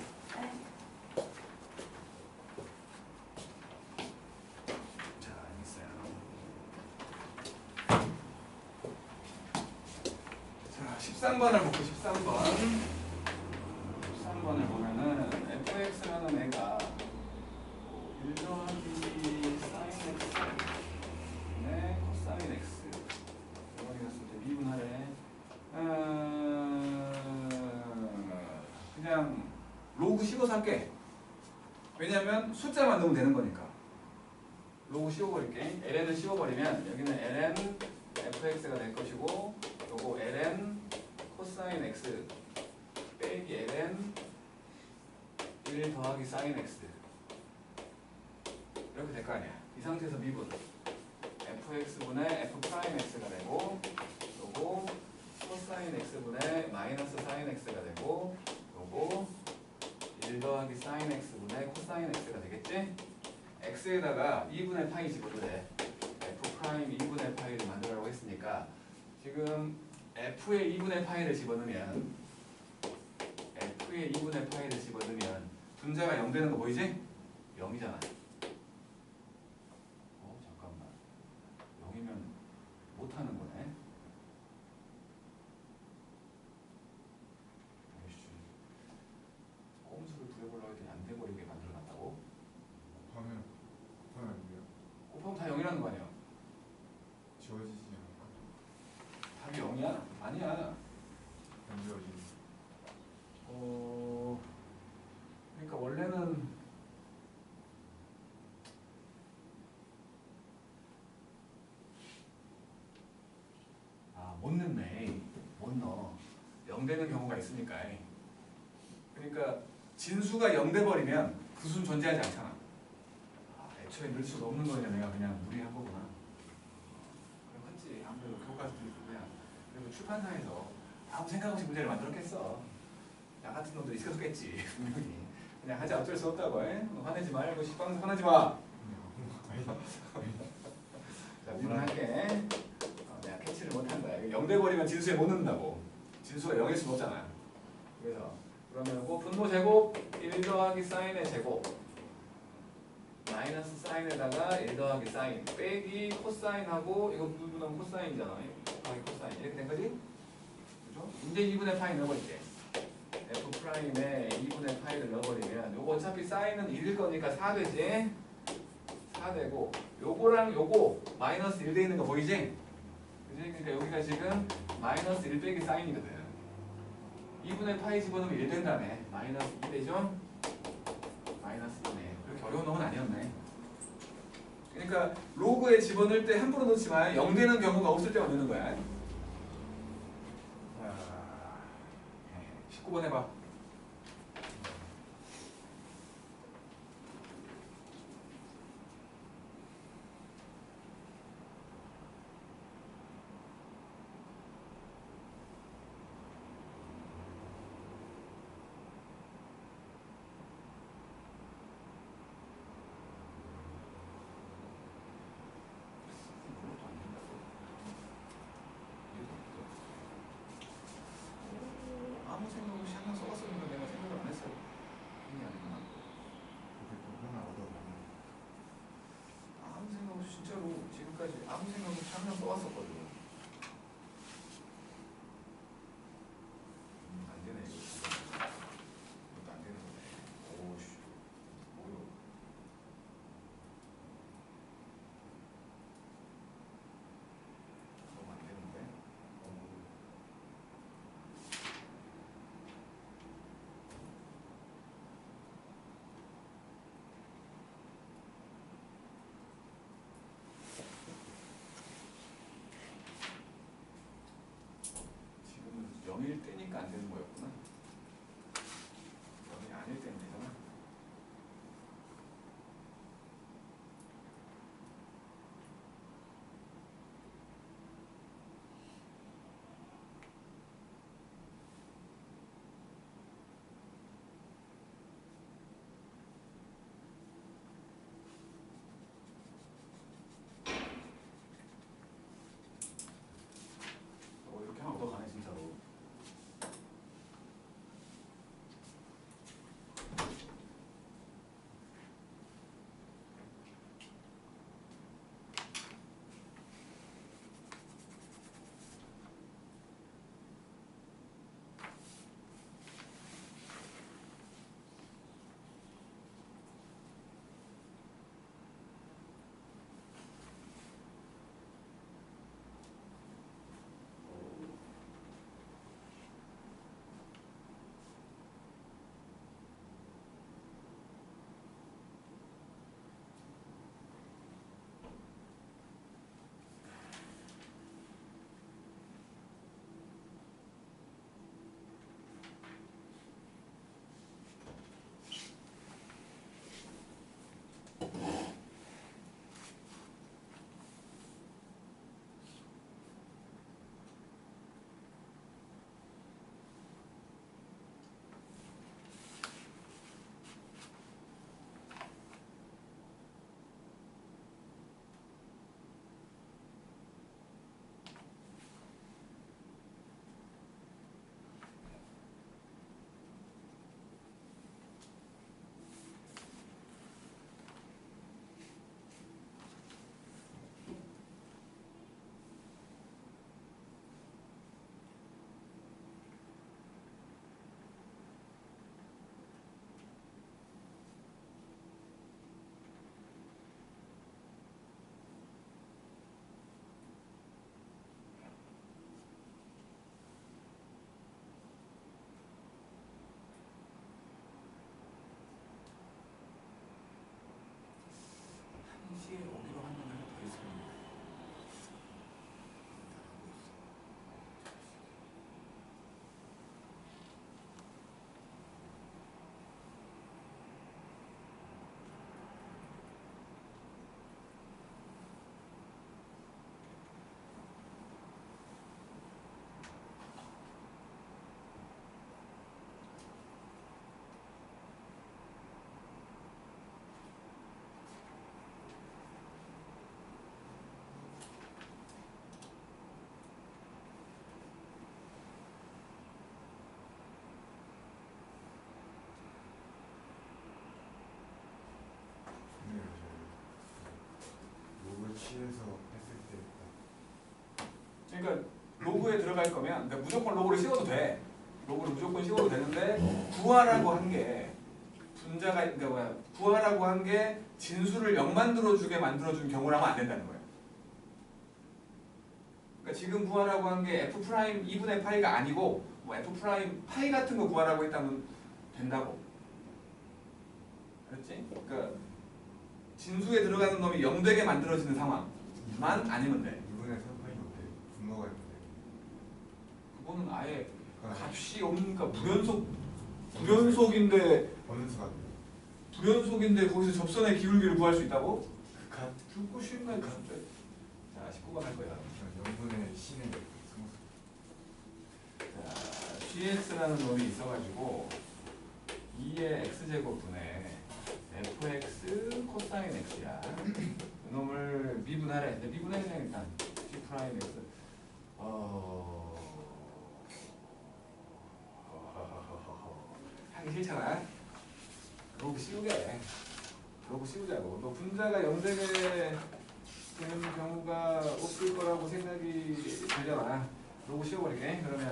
자, 알겠어요. 자, 13번을 볼게요. 13번. 13번을 보면은 fx라는 애가 1 더하기 sin x 네, 코사인 x 이렇게 갔을 때 미분하래. 그냥 로그 15 살게. 왜냐면 숫자만 넣으면 되는 거니까. 로그 15 버릴게. ln을 15 버리면 여기는 ln fx가 될 것이고 요거 ln 코사인 x 빼기 ln 1 더하기 사인 x 이렇게 될 거 아니야. 이 상태에서 미분 fx분의 f 프라임 x가 되고 요거 코사인 x분의 마이너스 사인 x가 되고 요거 1 더하기 사인 x분의 코사인 x가 되겠지? x에다가 2분의 파이 집어넣으래. f 프라임 2분의 파이를 만들라고 했으니까 지금 f의 2분의 파이를 집어넣으면 f의 2분의 파이를 집어넣으면 분자가 0 되는 거 보이지? 0이잖아. 잠깐만. 0이면 못하는 거네. 아이씨. 꼼수를 부려보려고 했더니 안 돼버리게 만들어놨다고? 곱하면 안 돼요. 곱하면 다 0이라는 거 아니야? 지워지지 않을까? 답이 0이야? 아니야. 안 지워지지. 그러니까 원래는 못 넣네. 못 넣어. 0 되는 경우가 있으니까. 그러니까 진수가 0 돼버리면 그 수는 존재하지 않잖아. 애초에 넣을 수가 없는 거냐. 내가 그냥 무리한 거구나. 그렇지. 아무래도 교과서도 있고 그냥 그리고 출판사에서 아무 생각 없이 문제를 만들었겠어. 나 같은 놈들이 있었겠지. 분명히. 그냥 하지 어쩔 수 없다고. 화내지 말고 식빵 화내지 마. 자, 물어할게. 내가 캐치를 못한다. 0 돼버리면 진수에 못 넣는다고. 진수가 0일 수는 없잖아. 그래서 그러면 그 분모 제곱 1 더하기 사인의 제곱 마이너스 사인에다가 1 더하기 사인 빼기 코사인하고 이거 부분은 코사인이잖아. 더하기 코사인 이렇게 된 거지? 그죠? 이제 2분의 파이 넣어버릴게. f 프라임에 2분의 파이를 넣어버리면 요거 어차피 사인은 1일 거니까 4 되지? 4 되고 요거랑 요거 마이너스 1 돼 있는 거 보이지? 그지? 그러니까 여기가 지금 마이너스 1 빼기 사인이거든. 2분의 파이 집어넣으면 1 된다네. 마이너스 2 되죠? 마이너스 2네. 그렇게 어려운 놈은 아니었네. 그러니까 로그에 집어넣을 때 함부로 넣지 마. 0 되는 경우가 없을 때만 넣는 거야. 자, 19번 해봐. 아무 생각 없이 한장 써봤으니까 내가 생각을 안 했어. 그게 아니구나. 하나 얻어가면 아무 생각 없이 진짜로 지금까지 아무 생각 없이 한장 써왔었거든. 안 되네 이거. 이것도 안 되는 거네. 오씨. 뭐요? 너무 안 되는데. 지금은 0일 때니까 안 되는 거였구나. 0이 아닐 때는 되잖아. 이렇게 하면 얻어가네 진짜로. C에서 했을 때 그러니까 로그에 들어갈 거면 그러니까 무조건 로그를 씌워도 돼. 로그를 무조건 씌워도 되는데 구하라고 한 게 분자가 그러니까 뭐야 구하라고 한 게 진수를 0 만들어주게 만들어준 경우라면 안 된다는 거예요. 그러니까 지금 구하라고 한 게 f 프라임 2분의 파이가 아니고 뭐 f 프라임 파이 같은 거 구하라고 했다면 된다고. 그렇지? 그러니까 진수에 들어가는 놈이 0 되게 만들어지는 상황만 아니면 돼. 2분의 3파이 어때? 분모가 있는데 그거는 아예 그건 값이 없으니까 불연속인데 어느 수가 돼요? 불연속인데 거기서 접선의 기울기를 구할 수 있다고? 극한? 죽고 싶네 진짜. 자 19번 할 거야. 0분의 C는 자 gx라는 놈이 있어가지고 2의 x제곱분의 fx 코사인 x야. 이 놈을 미분하래. 근데 미분해 그냥 일단 g 프라임 x. 하기 싫잖아. 로그 씌우게. 로그 씌우자고. 너 분자가 0되게 되는 경우가 없을 거라고 생각이 들잖아. 로그 씌워버릴게. 그러면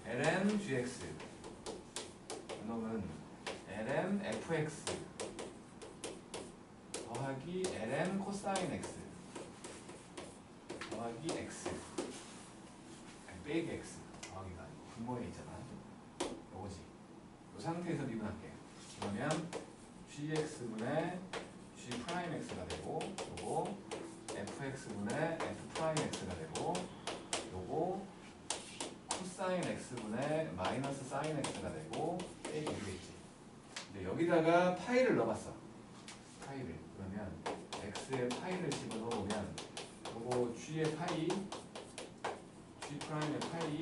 ln gx 이놈은 ln fx 더하기 ln 코사인 x 더하기 x 아니 빼기 x 더하기가 아니고 분모에 있잖아. 요거지. 이 상태에서 미분할게. 그러면 gx분의 g 프라임 x가 되고 요거 fx분의 f 프라임 x가 되고 요거 코사인 x분의 마이너스 사인 x가 되고 빼기 되겠지. 근데 여기다가 파이를 넣어봤어. 파이를. 그러면 x의 파이를 집어넣으면 요거 g의 파이 g 프라임의 파이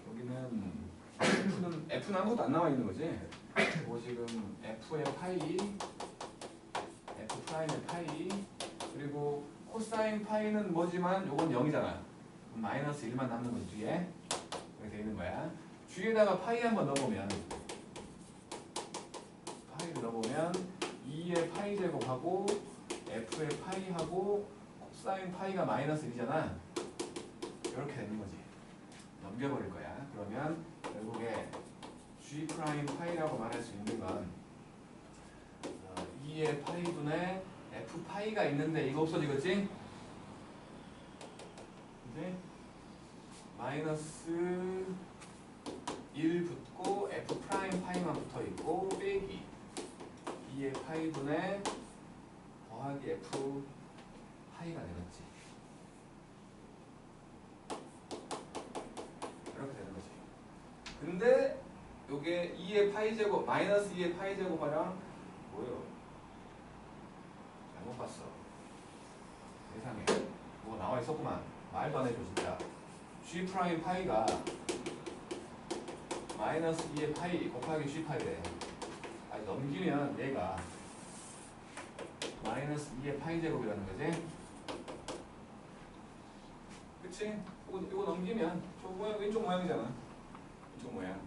여기는 f는 아무것도 안 나와 있는 거지. 요거 지금 f의 파이 f 프라임의 파이 그리고 코사인 파이는 뭐지만 요건 0이잖아. 마이너스 1만 남는 건 뒤에 이렇게 돼 있는 거야. 뒤에다가 파이 한번 넣어보면 파이를 넣어보면 2의 파이 제곱하고 f의 파이하고 코사인 파이가 마이너스 1이잖아. 이렇게 되는 거지. 넘겨버릴 거야. 그러면 결국에 g 프라임 파이라고 말할 수 있는 건 2의 파이분의 f 파이가 있는데 이거 없어지겠지? 이제 마이너스 1 붙고 f 프라임 파이만 붙어 있고 빼기 2의 파이분의 더하기 f 파이가 되겠지. 이렇게 되는 거지. 근데 요게 2의 파이 제곱 마이너스 2의 파이 제곱하랑 뭐예요? 잘못 봤어. 세상에 뭐 나와 있었구만. 말도 안 해줘 진짜. g 프라임 파이가 마이너스 2의 파이 곱하기 g 파이래. 아니 넘기면 얘가 마이너스 2의 파이 제곱이라는 거지. 그치? 이거 넘기면 저 모양 왼쪽 모양이잖아. 왼쪽 모양.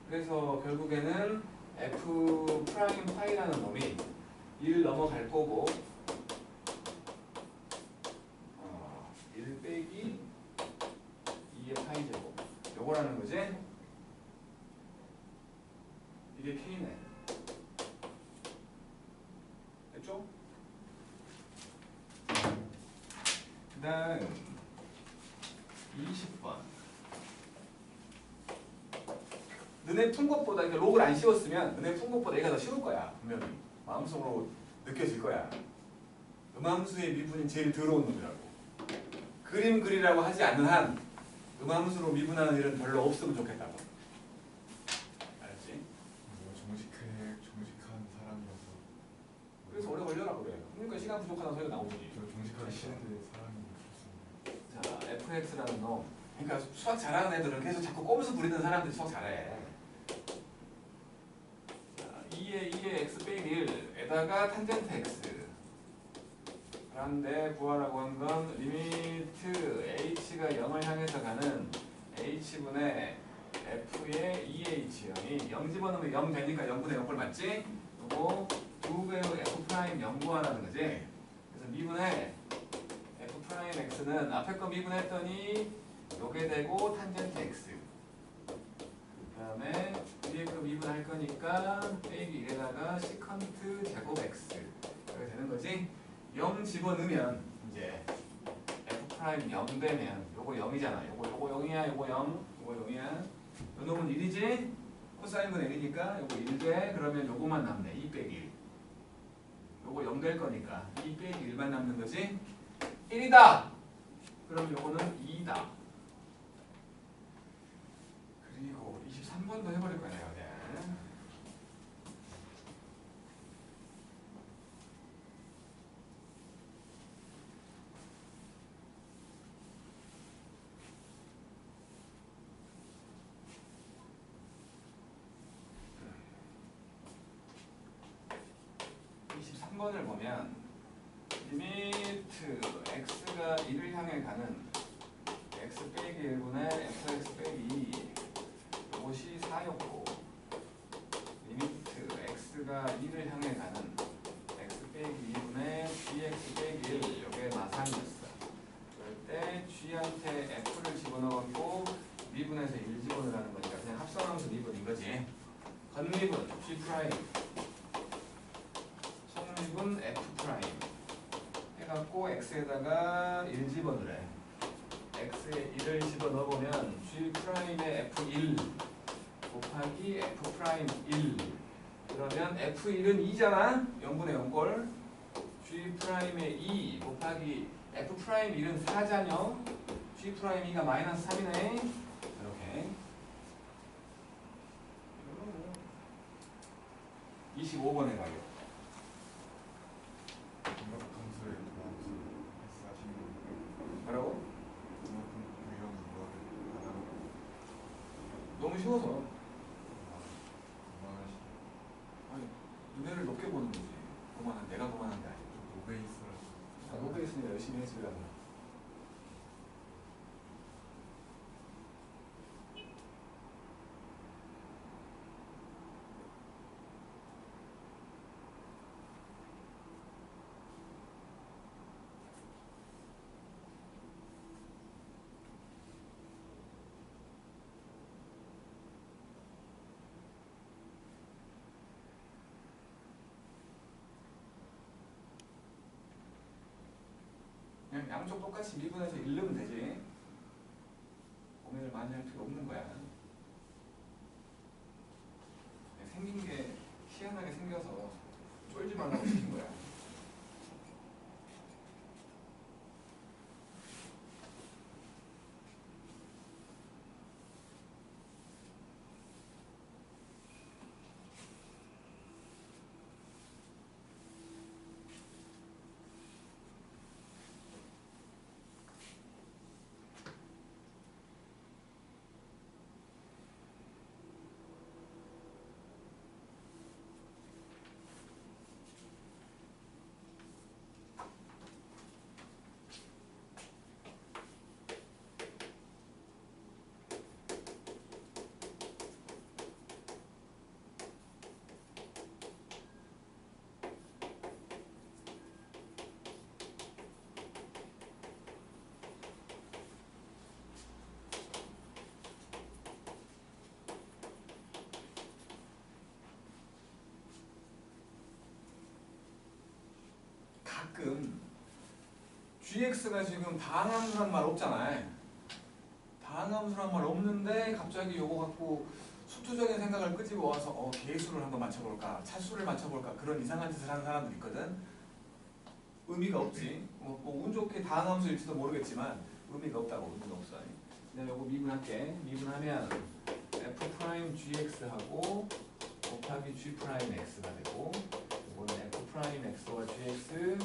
그래서 결국에는 f 프라임 파이라는 놈이 1 넘어갈 거고 1 빼기 2의 파이 제곱 요거라는 거지. 이게 K네. 됐죠? 그 다음 20번 너네 푼 것보다 그러니까 로그를 안 씌웠으면 너네 푼 것보다 얘가 더 쉬울 거야. 분명히 마음속으로 느껴질 거야. 음함수의 미분이 제일 더러운 놈이라고. 그림 그리라고 하지 않는 한 음함수로 미분하는 일은 별로 없으면 좋겠다고. 알았지? 정직한 사람이어서 그래서 오래 걸려라 그래. 그러니까 시간 부족하다는 소리가 나오지. 저 정직하기 싫은데 사람이 좋습니다. 자, fx라는 놈. 그러니까 수학 잘하는 애들은 계속 자꾸 꼼수 부리는 사람들이 수학 잘해. 자, 2의 x 빼기 1에다가 탄젠트 x. 그런데 구하라고 한 건 리미트 h가 0을 향해서 가는 h분의 f의 2h0이 0 집어넣으면 0 되니까 0분의 0꼴 맞지? 그리고 2배의 f 프라임 0 구하라는 거지. 그래서 미분에 x는 앞에 거 미분했더니 요게 되고 탄젠트 x. 그다음에 위에 거 미분할 거니까 빼기 1에다가 시컨트 제곱 x. 이렇게 되는 거지. 0 집어넣으면 이제 f 프라임 0 되면 요거 0이잖아. 요거 0이야. 요거 0. 요거 0이야. 요 놈은 1이지. 코사인 건 1이니까 요거 1 돼. 그러면 요거만 남네. 2 빼기 1. 요거 0 될 거니까 2 빼기 1만 남는 거지. 1이다. 그럼 요거는 2다. 그리고 23번도 해버릴 거야 내가. 23번을 보면 리미트 x가 1을 향해 가는 x 빼기 1분의 fx 빼기 2 이것이 4였고 리미트 x가 1을 향해 가는 x 빼기 2분의 gx 빼기 1 이게 마상이었어. 그럴 때 g한테 f를 집어넣고 미분에서 1 집어넣으라는 거니까 그냥 합성함수 미분인 거지. 건미분 g 프라임 속미분 f 프라임 해갖고 x에다가 1 집어넣으래. x에 1을 집어넣어보면 g 프라임의 f1 곱하기 f 프라임 1 그러면 f1은 2잖아. 0분의 0꼴 g 프라임의 2 곱하기 f 프라임 1은 4잖여. g 프라임 2가 마이너스 3이네. 이렇게 25번에 가요. 분수의 S 하시는 거예요? 뭐라고? 이런 거를 하나로 너무 쉬워서 그만하시 아니, 눈에를 높게 보는 거지. 그만한 내가 그만한 게 아니고. 노베이스라서 높게 있으니까 열심히 해주려고. 그냥 양쪽 똑같이 미분해서 1 넣으면 되지. 고민을 많이 할 필요 없는 거야. 생긴 게 희한하게 생겨서 쫄지 말라고 시킨 거야. 가끔 gx가 지금 다항함수란 말 없잖아요. 다항함수란 말 없는데 갑자기 요거 갖고 수투적인 생각을 끄집어 와서 개수를 한번 맞춰볼까, 차수를 맞춰볼까 그런 이상한 짓을 하는 사람들 있거든. 의미가 없지. 뭐 운 좋게 다항함수일지도 모르겠지만 의미가 없다고. 의미가 없어. 내가 요거 미분할게. 미분하면 f 프라임 gx하고 곱하기 g 프라임 x가 되고 이거는 f 프라임 x와 gx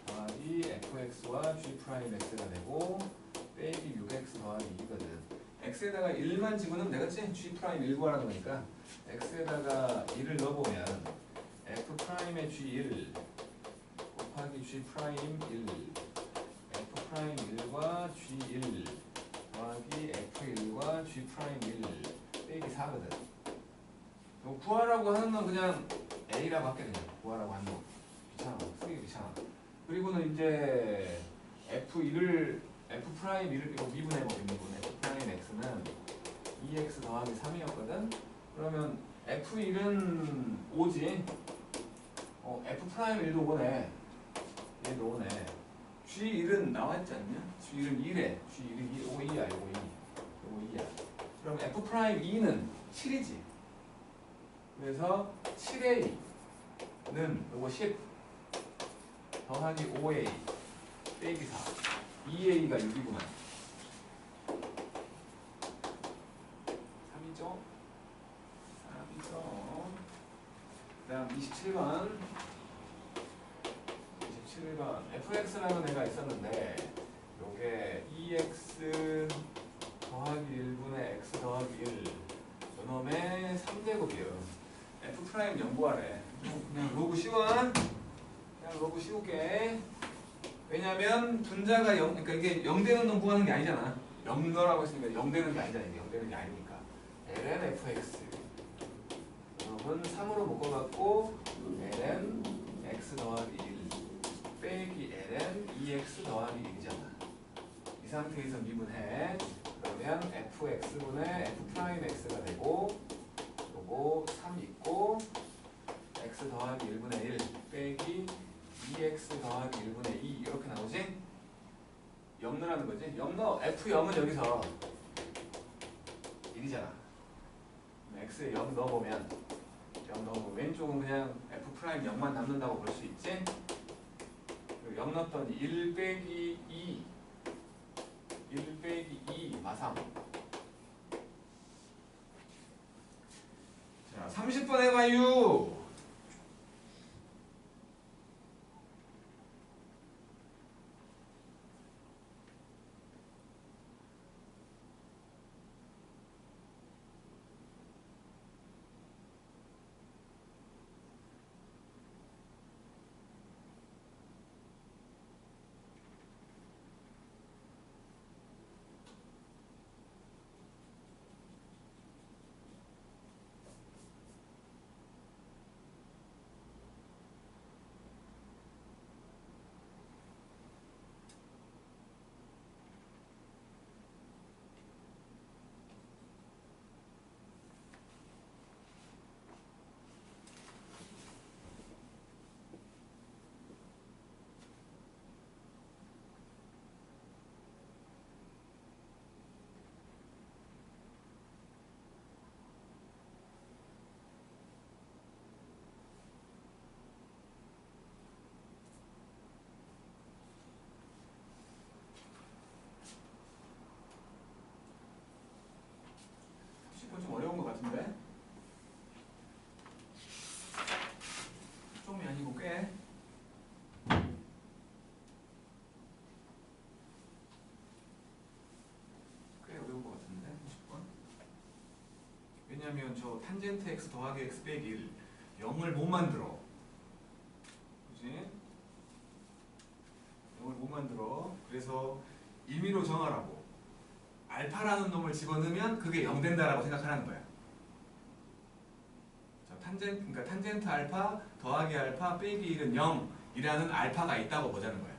더하기 fx와 g 프라임 x가 되고 빼기 6x 더하기 2거든. x에다가 1만 집어넣으면 되겠지? g 프라임 1 구하라는 거니까 x에다가 1을 넣어보면 f 프라임의 g1 곱하기 g 프라임 1 f 프라임 1과 g1 더하기 f1과 g 프라임 1 빼기 4거든. 구하라고 하는 건 그냥 A라고 할게. 그냥 구하라고 하는 거 귀찮아. 쓰기 귀찮아. 그리고는 이제 F1을 F 프라임 1을 이거 미분해봐 미분. F 프라임 x는 2x 더하기 3이었거든. 그러면 F1은 5지. F 프라임 1도 5네. 얘도 5네. G1은 나와있지 않냐? G1은 2래. G1은 2, 요거 2야, 요거 2. 요거 2야. 그럼 F 프라임 2는 7이지. 그래서 7A는 요거 10 더하기 5A 빼기 4. 2A가 6이구만. 3이죠? 3이죠. 그 다음 27번. 27번. fx라는 애가 있었는데 요게 2x 더하기 1분의 x 더하기 1 요놈의 3제곱이에요. f 프라임 연구하래. 그냥 로그 씌워. 그냥 로그 씌울게. 왜냐면 분자가 0, 그러니까 이게 0되는 놈 구하는 게 아니잖아. 0너라고 했으니까 0되는 게 아니잖아. 이게 0되는 게 아니니까. ln fx. 여러분 3으로 묶어갖고 ln x 더하기 1 빼기 ln 2x 더하기 1이잖아. 이 상태에서 미분해. 그러면 fx분의 f 프라임 x가 되고 요거 3 있고 x 더하기 1분의 1 빼기 2x 더하기 1분의 2 이렇게 나오지? 0 넣으라는 거지? 0 넣어. f0은 여기서 1이잖아. x에 0 넣어보면 0 넣어보면 왼쪽은 그냥 f 프라임 0만 남는다고 볼 수 있지? 0 넣었더니 1 빼기 2 1 빼기 2 마삼. 자 30번 해봐요. 좀 어려운 것 같은데? 좀이 아니고 꽤 어려운 것 같은데? 50번? 왜냐면 저 탄젠트 x 더하기 x 빼기 1 0을 못 만들어. 그지? 0을 못 만들어. 그래서 임의로 정하라고. 알파라는 놈을 집어넣으면 그게 0 된다라고 생각하라는 거야. 자, 그러니까 탄젠트 알파 더하기 알파 빼기 1은 0이라는 알파가 있다고 보자는 거야.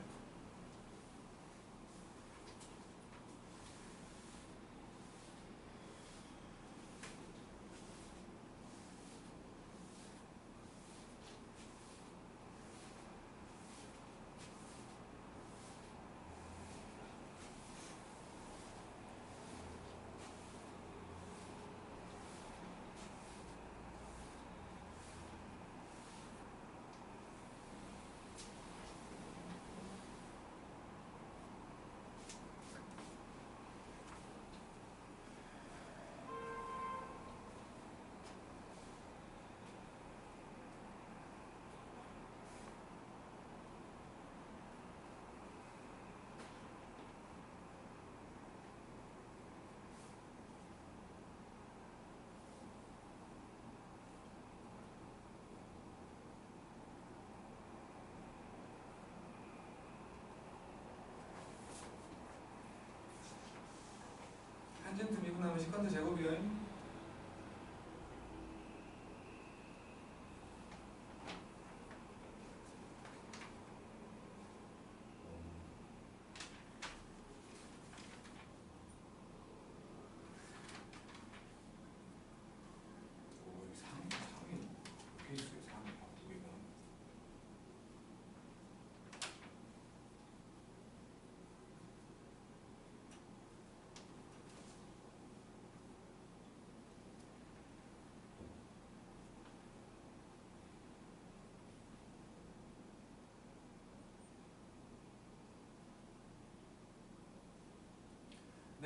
탄젠트 미분하면 시컨트 제곱이야.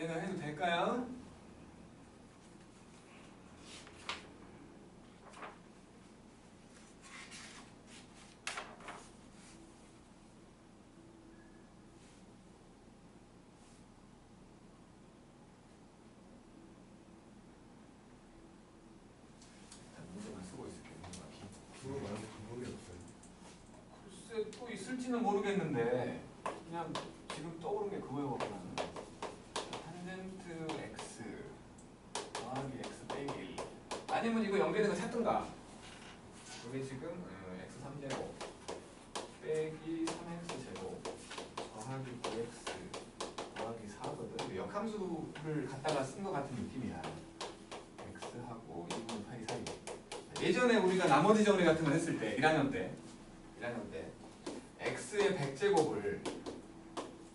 내가 해도 될까요? 문제만 쓰고 있을게요. 그거 말고 방법이 없어요. 글쎄 또 있을지는 모르겠는데 그냥 지금 떠오른 게 그거였거든. 탄젠트 x 더하기 x 빼기 1 아니면 이거 연결된 거 찾든가. 여기 지금 x 3제곱 빼기 3x 제곱 더하기 9x 더하기 4거든. 역함수를 갖다가 쓴 것 같은 느낌이야. x하고 2분의 8이 사이. 예전에 우리가 나머지 정리 같은 거 했을 때 1학년 때 x의 100제곱을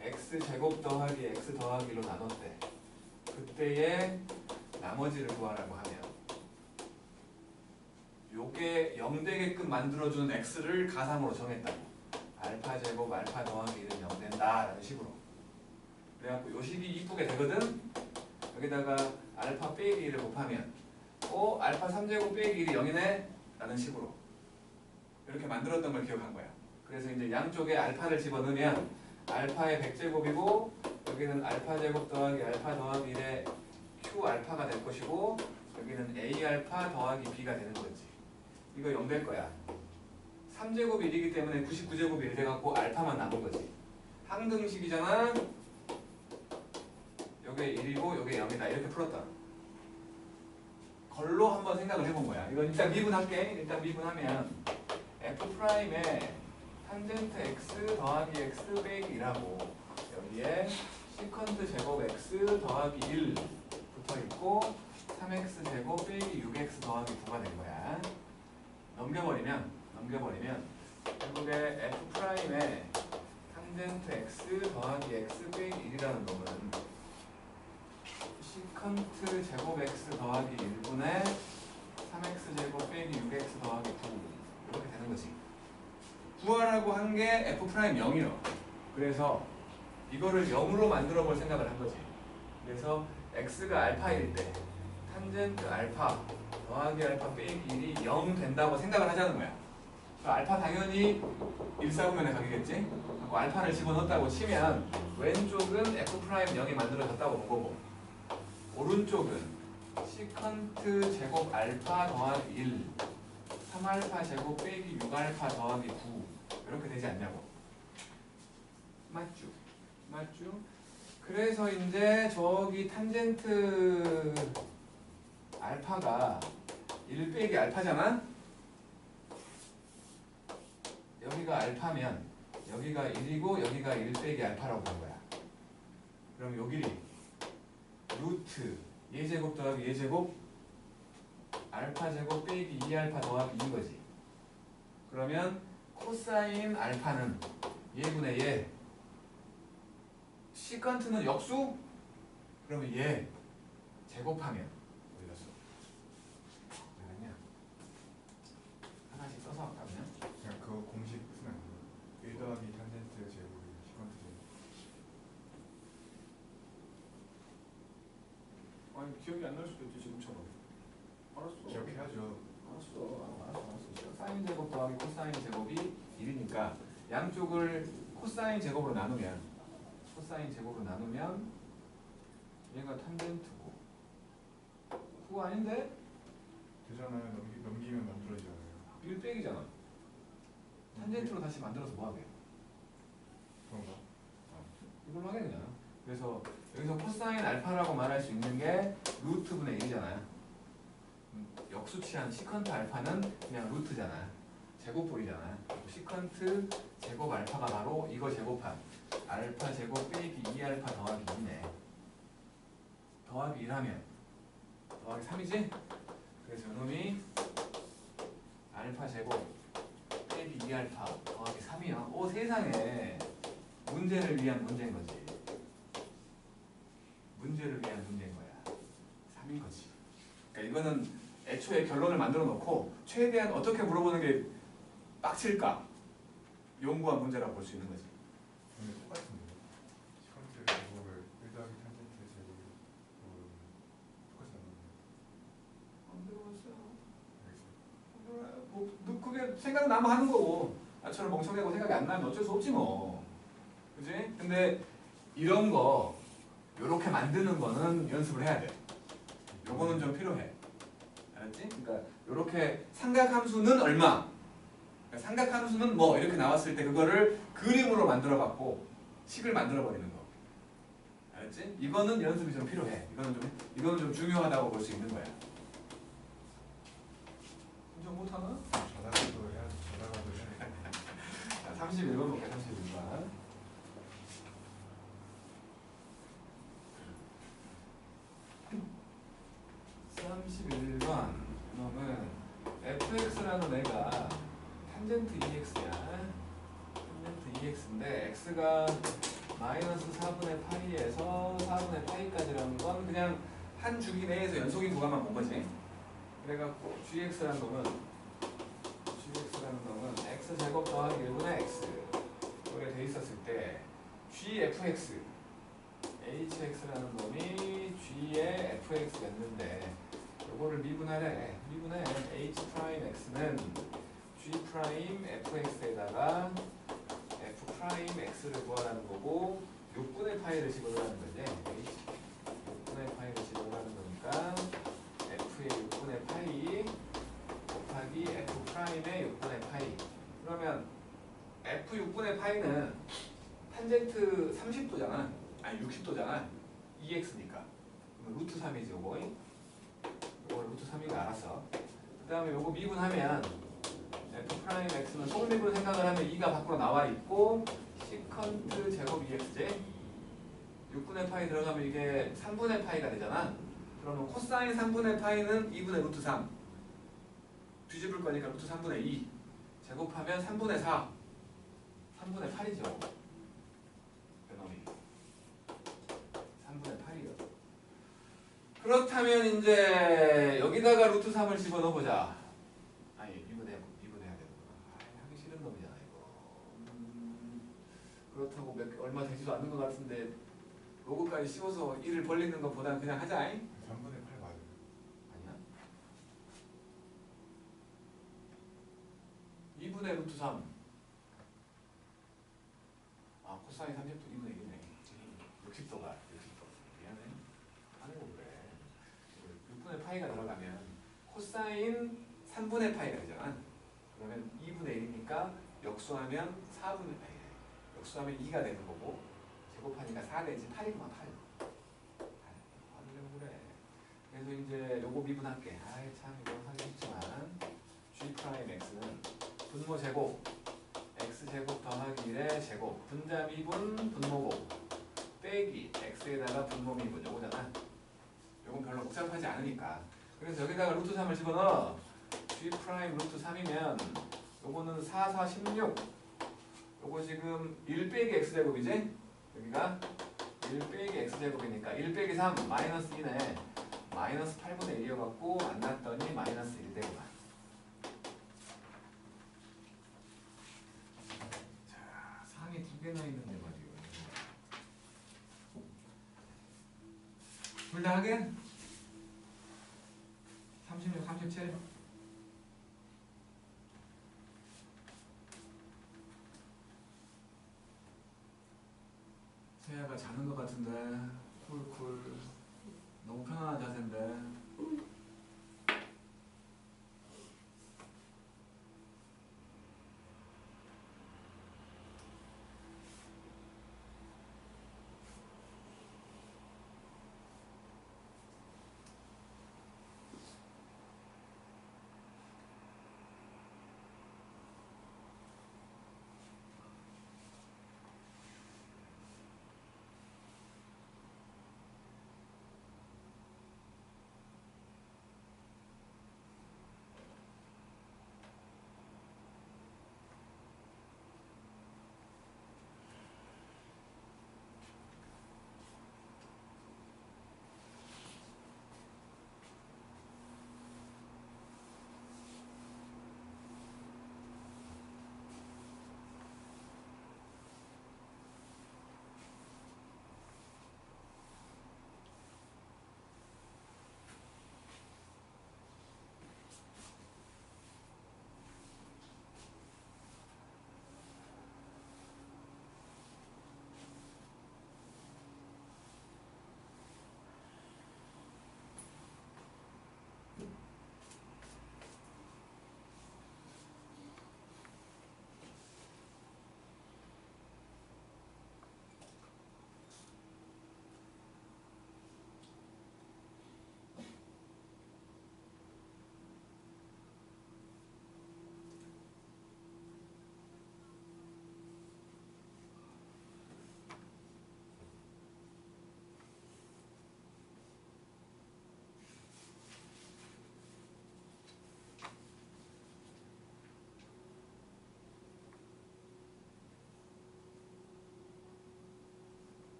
x제곱 더하기 x 더하기 1로 나눴대. 그때의 나머지를 구하라고 하면 요게 0 되게끔 만들어주는 x를 가상으로 정했다고. 알파 제곱 알파 더하기 1은 0 된다 라는 식으로. 그래갖고 요 식이 이쁘게 되거든. 여기다가 알파 빼기 1을 곱하면 알파 3제곱 빼기 1이 0이네 라는 식으로 이렇게 만들었던 걸 기억한 거야. 그래서 이제 양쪽에 알파를 집어넣으면 알파의 100제곱이고 여기는 알파 제곱 더하기 알파 더하기 1의 q 알파가 될 것이고 여기는 a 알파 더하기 b가 되는 거지. 이거 0 될 거야. 3제곱이 1이기 때문에 99제곱이 1 돼갖고 알파만 남은 거지. 항등식이잖아. 요게 1이고 요게 0이다 이렇게 풀었다. 걸로 한번 생각을 해본 거야. 이거 일단 미분할게. 일단 미분하면 f'에 탄젠트 x 더하기 x 빼기 1하고 여기에 시컨트 제곱 x 더하기 1 붙어있고 3x 제곱 빼기 6x 더하기 9가 된 거야. 넘겨버리면 결국에 f'에 탄젠트 x 더하기 x 빼기 1이라는 놈은 시컨트 제곱 x 더하기 1분의 3x 제곱 빼기 6x 더하기 9 이렇게 되는 거지. 구하라고 한 게 f' 0이요. 그래서 이거를 0으로 만들어 볼 생각을 한 거지. 그래서 x가 알파일 때 탄젠트 알파 더하기 알파 빼기 1이 0 된다고 생각을 하자는 거야. 알파 당연히 1사분면에 가겠지? 알파를 집어넣었다고 치면 왼쪽은 f' 0이 만들어졌다고 본 거고 오른쪽은 시컨트 제곱 알파 더하기 1 3알파 제곱 빼기 6알파 더하기 9 이렇게 되지 않냐고. 맞죠? 그래서 이제 저기 탄젠트 알파가 1 빼기 알파잖아? 여기가 알파면 여기가 1이고 여기가 1 빼기 알파라고 본 거야. 그럼 요 길이 루트 예제곱 더하기 예제곱 알파 제곱 빼기 2알파 더하기 2인 거지. 그러면 코사인 알파는 예분의 예. 시컨트는 역수? 그러면 예. 제곱하면 어디 갔어? 어디 갔냐? 하나씩 써서 할까 그냥? 그냥 그거 공식 쓰면 안 돼요. 1 더하기 탄젠트 제곱이 시컨트 제곱. 아니 기억이 안 날 수도 있지 지금처럼. 알았어. 기억해야죠. 알았어. 사인 제곱 더하기 코사인 제곱이 1이니까 양쪽을 코사인 제곱으로 나누면 얘가 탄젠트고 9 아닌데? 되잖아요. 넘기면 만들어지잖아요. 1 빼기잖아. 탄젠트로 다시 만들어서 뭐하게? 그런가? 이걸로 하게 되잖아. 그래서 여기서 코사인 알파라고 말할 수 있는 게 루트분의 1이잖아요. 역수치한 시컨트 알파는 그냥 루트잖아. 제곱볼이잖아. 시컨트 제곱 알파가 바로 이거 제곱한 알파 제곱 빼기 2알파 더하기 2네. 더하기 1하면 더하기 3이지? 그래서 이놈이 알파 제곱 빼기 2알파 더하기 3이야. 오 세상에 문제를 위한 문제인 거지. 문제를 위한 문제인 거야. 3인 거지. 그러니까 이거는 애초에 결론을 만들어 놓고 최대한 어떻게 물어보는 게 빡칠까 연구한 문제라고 볼 수 있는 거지. 근데 똑같은데. 시컨트 제곱을 1 더하기 탄젠트 제곱이 생각나면 하는 거고 나처럼 멍청하고 생각이 안 나면 어쩔 수 없지 뭐. 그지? 근데 이런 거 요렇게 만드는 거는 연습을 해야 돼. 요거는 좀 필요해. 알았지? 그러니까 요렇게 삼각함수는 얼마? 그러니까 삼각함수는 뭐 이렇게 나왔을 때 그거를 그림으로 만들어 갖고 식을 만들어 버리는 거. 알았지? 이거는 연습이 좀 필요해. 이거는 좀 중요하다고 볼 수 있는 거야. 좀 못하나? 전화가도 해야지. 전화가도 해야지. 자, 31번 볼게. 31번. 그러면 fx라는 애가 탄젠트 2x야. 탄젠트 2x인데 x가 마이너스 4분의 파이에서 4분의 파이까지라는 건 그냥 한 주기 내에서 연속인 구간만 본 거지. 그래갖고 gx라는 놈은 x제곱 더하기 1분의 x 이렇게 돼 있었을 때 gfx hx라는 놈이 g의 fx였는데 요거를 미분하래. 미분해. h 프라임 x는 g 프라임 fx에다가 f 프라임 x를 구하라는 거고 6분의 파이를 집어넣으라는 거지. h 6분의 파이를 집어넣으라는 거니까 f의 6분의 파이 곱하기 f 프라임의 6분의 파이. 그러면 f 6분의 파이는 탄젠트 30도잖아. 아니 60도잖아. 2x니까. 루트 3이지 요거. 요거 루트 3이가 알았어. 그 다음에 요거 미분하면 f 프라임 x는 속미분 생각을 하면 2가 밖으로 나와 있고 시컨트 제곱 2x제 6분의 파이 들어가면 이게 3분의 파이가 되잖아. 그러면 코사인 3분의 파이는 2분의 루트 3 뒤집을 거니까 루트 3분의 2 제곱하면 3분의 4 3분의 8이죠. 그놈이 3분의 8이요. 그렇다면 이제 여기다가 루트 3을 집어넣어보자. 아니 미분해야 되는구나. 하기 싫은 놈이잖아 이거. 그렇다고 얼마 되지도 않는 것 같은데 로그까지 씌워서 1을 벌리는 것보다 그냥 하자. 3분의 8 맞아요. 아니야? 2분의 루트 3. 아 코사인 30도 2분의 1이네. 60도가 60도. 미안해. 아니고 그래. 6분의 파이가 들어가면 코사인 3분의 파이가 되잖아. 그러면 2분의 1이니까 역수하면 4분의 파이. 역수하면 2가 되는 거고 제곱하니까 4 내지 8이구만 8. 하려고 그래. 그래서 이제 요거 미분할게. 아이 참 이거 하기 쉽지만 g 프라임 x는 분모 제곱 x 제곱 더하기 1의 제곱 분자 미분 분모곱 빼기 x에다가 분모 미분 요거잖아. 요건 별로 복잡하지 않으니까. 그래서 여기다가 루트 3을 집어넣어. g 프라임 루트 3이면 요거는 4, 4, 16 요거 지금 1 빼기 x제곱이지? 여기가 1 빼기 x제곱이니까 1 빼기 3 마이너스 2네. 마이너스 8분의 1이어갖고 안 났더니 마이너스 1 되구만. 자, 상이 두 개나 있는데 말이요. 둘 다 하게? 36, 37 세아가 자는 것 같은데 쿨쿨 너무 편안한 자세인데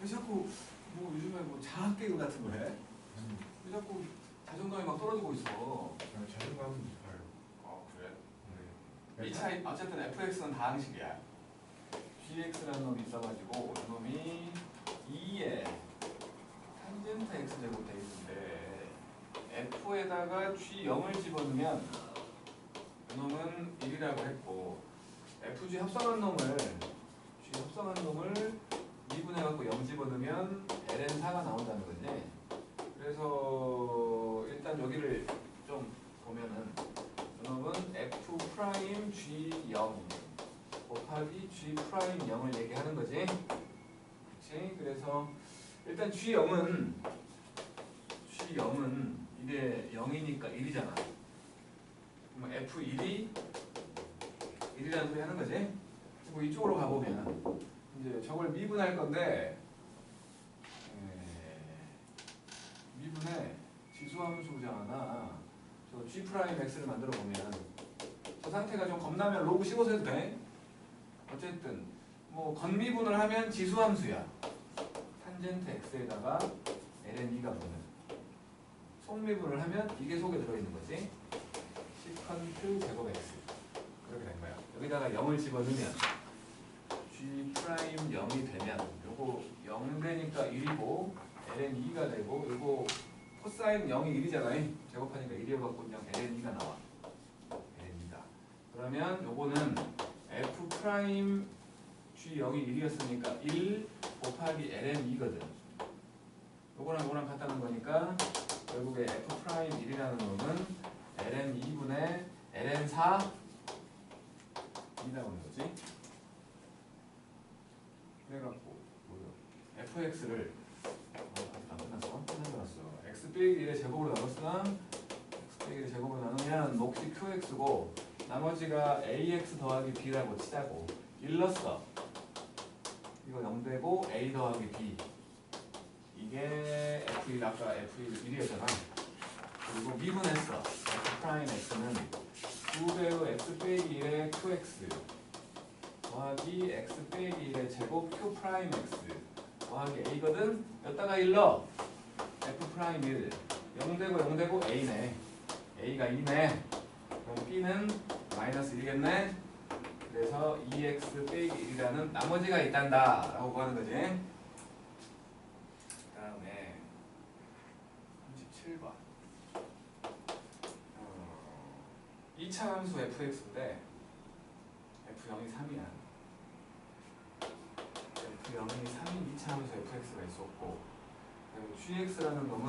왜 자꾸 뭐 요즘에 뭐 장학 개그 같은 거 해? 왜 자꾸 자존감이 막 떨어지고 있어? 자존감은 높아요. 그래? 네. 이 차이 어쨌든 fx는 다항식이야. gx라는 놈이 있어가지고 이놈이 2에 탄젠트 x제곱 돼 있는데 f에다가 g0을 집어넣으면 이놈은 1이라고 했고 fg 합성한 놈을 미분해갖고 0 집어넣으면 ln4가 나온다는 거지. 그래서 일단 여기를 좀 보면은 이놈은 f 프라임 g0 곱하기 g 프라임 0을 얘기하는 거지. 그렇지? 그래서 일단 g0은 이게 0이니까 1이잖아. 그럼 f1이 1이라는 소리 하는 거지. 그리고 이쪽으로 가보면 이제 저걸 미분할 건데 미분해 지수함수잖아. 저 g 프라임 x를 만들어 보면 저 상태가 좀 겁나면 로그 15서 해도 돼. 어쨌든 뭐 건미분을 하면 지수함수야. 탄젠트 x에다가 ln2가 붙는. 속미분을 하면 이게 속에 들어있는 거지. 시컨트 제곱 x 그렇게 된 거야. 여기다가 0을 집어넣으면 g 프라임 0이 되면 요거 0 되니까 1이고 ln2가 되고 요거 코사인 0이 1이잖아요. 제곱하니까 1이어갖고 그냥 ln2가 나와. ln2다. 그러면 요거는 f 프라임 g0이 1이었으니까 1 곱하기 ln2거든. 요거랑 요거랑 같다는 거니까 결국에 f 프라임 1이라는 놈은 ln2분의 ln4 이라고 하는 거지. 그래갖고 fx를 안 끝났어? 끝났어. x 빼기 1의 제곱으로 나눴으나 x 빼기 1의 제곱으로 나누면 몫이 qx고 나머지가 ax 더하기 b라고 치자고 1 넣었어. 이거 0 되고 a 더하기 b 이게 f1 아까 f1 1이었잖아. 그리고 미분했어. f 프라임 x는 2배의 x 빼기 1의 qx 더하기 x 빼기 1의 제곱 q 프라임 x 더하기 a거든. 여기다가 1 넣어. f 프라임 1 0 되고 0 되고 a네. a가 2네. 그럼 b는 마이너스 1이겠네. 그래서 2x 빼기 1이라는 나머지가 있단다 라고 하는 거지. 그 다음에 37번 2차 함수 fx인데 f0이 3이야. f0이 3인 2차 함수 fx가 있었고 그리고 gx라는 놈은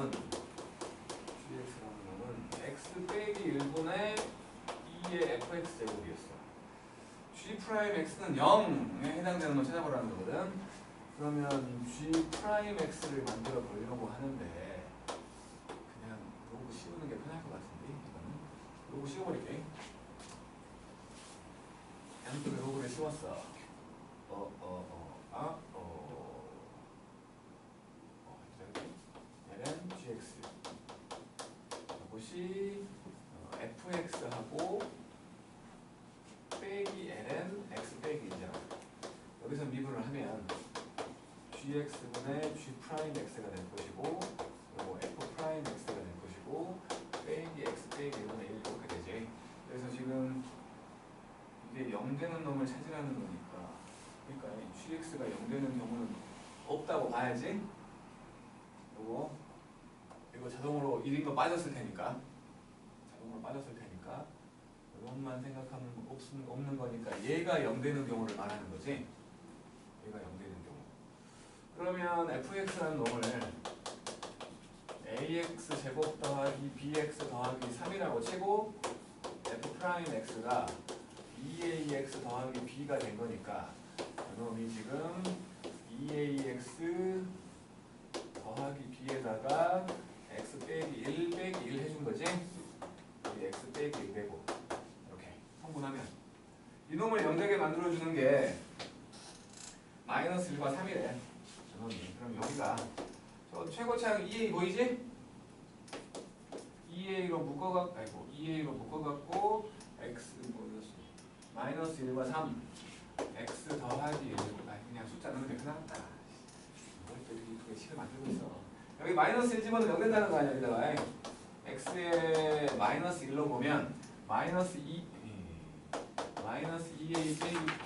x 빼기 1분의 2의 fx 제곱이었어. g 프라임 x는 0에 해당되는 걸 찾아보라는 거거든. 그러면 g 프라임 x를 만들어 보려고 하는데 그냥 로그 씌우는 게 편할 것 같은데 이거는 로그 씌워버릴게. 양쪽에 로그를 씌웠어. ln gx 이것이 fx하고 빼기 ln x 빼기 1이잖아. 여기서 미분을 하면 gx분의 g 프라임 x가 될 것이고 그리고 f 프라임 x가 될 것이고 빼기 x 빼기 1분의 1 이렇게 되지. 그래서 지금 이게 0 되는 놈을 찾으라는 거니까 그러니까 gx가 0 되는 경우는 없다고 봐야지. 이거 자동으로 1인 거 빠졌을 테니까 이것만 생각하면 없는 거니까 얘가 0 되는 경우를 말하는 거지. 얘가 0 되는 경우. 그러면 fx라는 놈을 ax 제곱 더하기 bx 더하기 3이라고 치고 f 프라임 x가 2ax 더하기 b가 된 거니까 이놈이 지금 2ax 더하기 b에다가 x 빼기 1 빼기 1 해준 거지. 여기 x 빼기 1 되고 이렇게 성분하면 이놈을 0 되게 만들어주는 게 마이너스 1과 3이래. 저놈이. 그럼 여기가 저 최고차항 2a 보이지? 2a로 묶어갖고 x 마이너스 1과 3 x 더하기 1 그냥 숫자 넣는 게 편하다. 식을 만들고 있어. 여기 마이너스 1 집어넣으면 0 된다는 거 아니야. 여기다가 x에 마이너스 1로 보면 마이너스 2a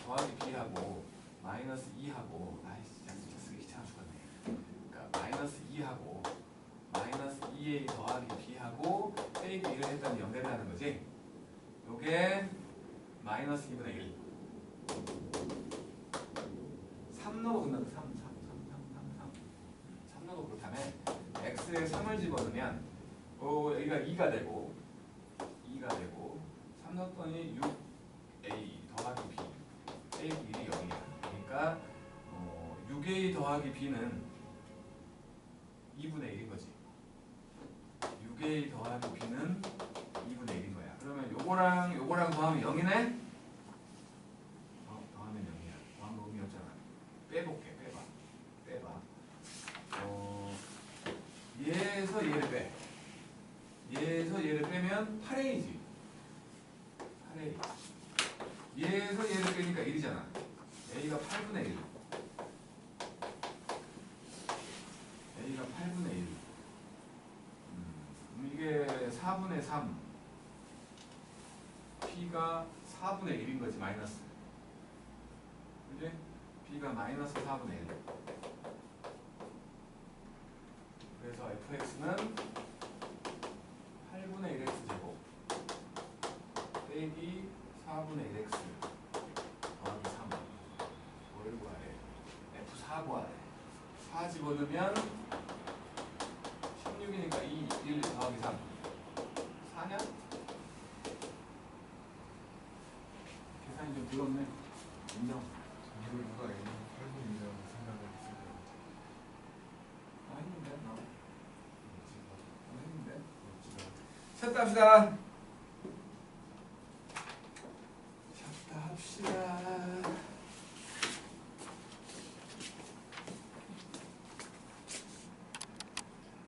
더하기 b하고 마이너스 2하고 진짜 쓰기 귀찮아 죽겠네. 그러니까 마이너스 2하고 마이너스 2a 더하기 b하고 빼기 1을 했더니 0 된다는 거지. 요게 마이너스 2분의 1 3 넣고 끝난다. 3 넣고 그렇다면 x에 3을 집어넣으면 여기가 2가 되고 3 넣었더니 6a 더하기 b 빼기 1이 0이야. 그러니까 6a 더하기 b는 2분의 1인 거지. 6a 더하기 b는 2분의 1인 거야. 그러면 요거랑 더하면 0이네? 더하면 0이야. 더하면 의미 없잖아. 빼볼게. 빼봐. 얘에서 얘를 빼. 얘에서 얘를 빼면 8a지. 8a. 얘에서 얘를 빼니까 1이잖아. a가 8분의 1. a가 8분의 1. 이게 4분의 3. p가 4분의 1인 거지. 마이너스. 그지? p가 마이너스 4분의 1. 그래서 fx는 8분의 1x 제곱 빼기 4분의 1x 더하기 3. 뭘 구하래? f4 구하래. 4 집어넣으면 16이니까 2, 1 더하기 3. 4냐? 계산이 좀 들었네. 인정. 이걸 누가 A는 8분이라고 생각을 했을 때 했는데 나 했는데 쳤다 합시다. 쳤다 합시다.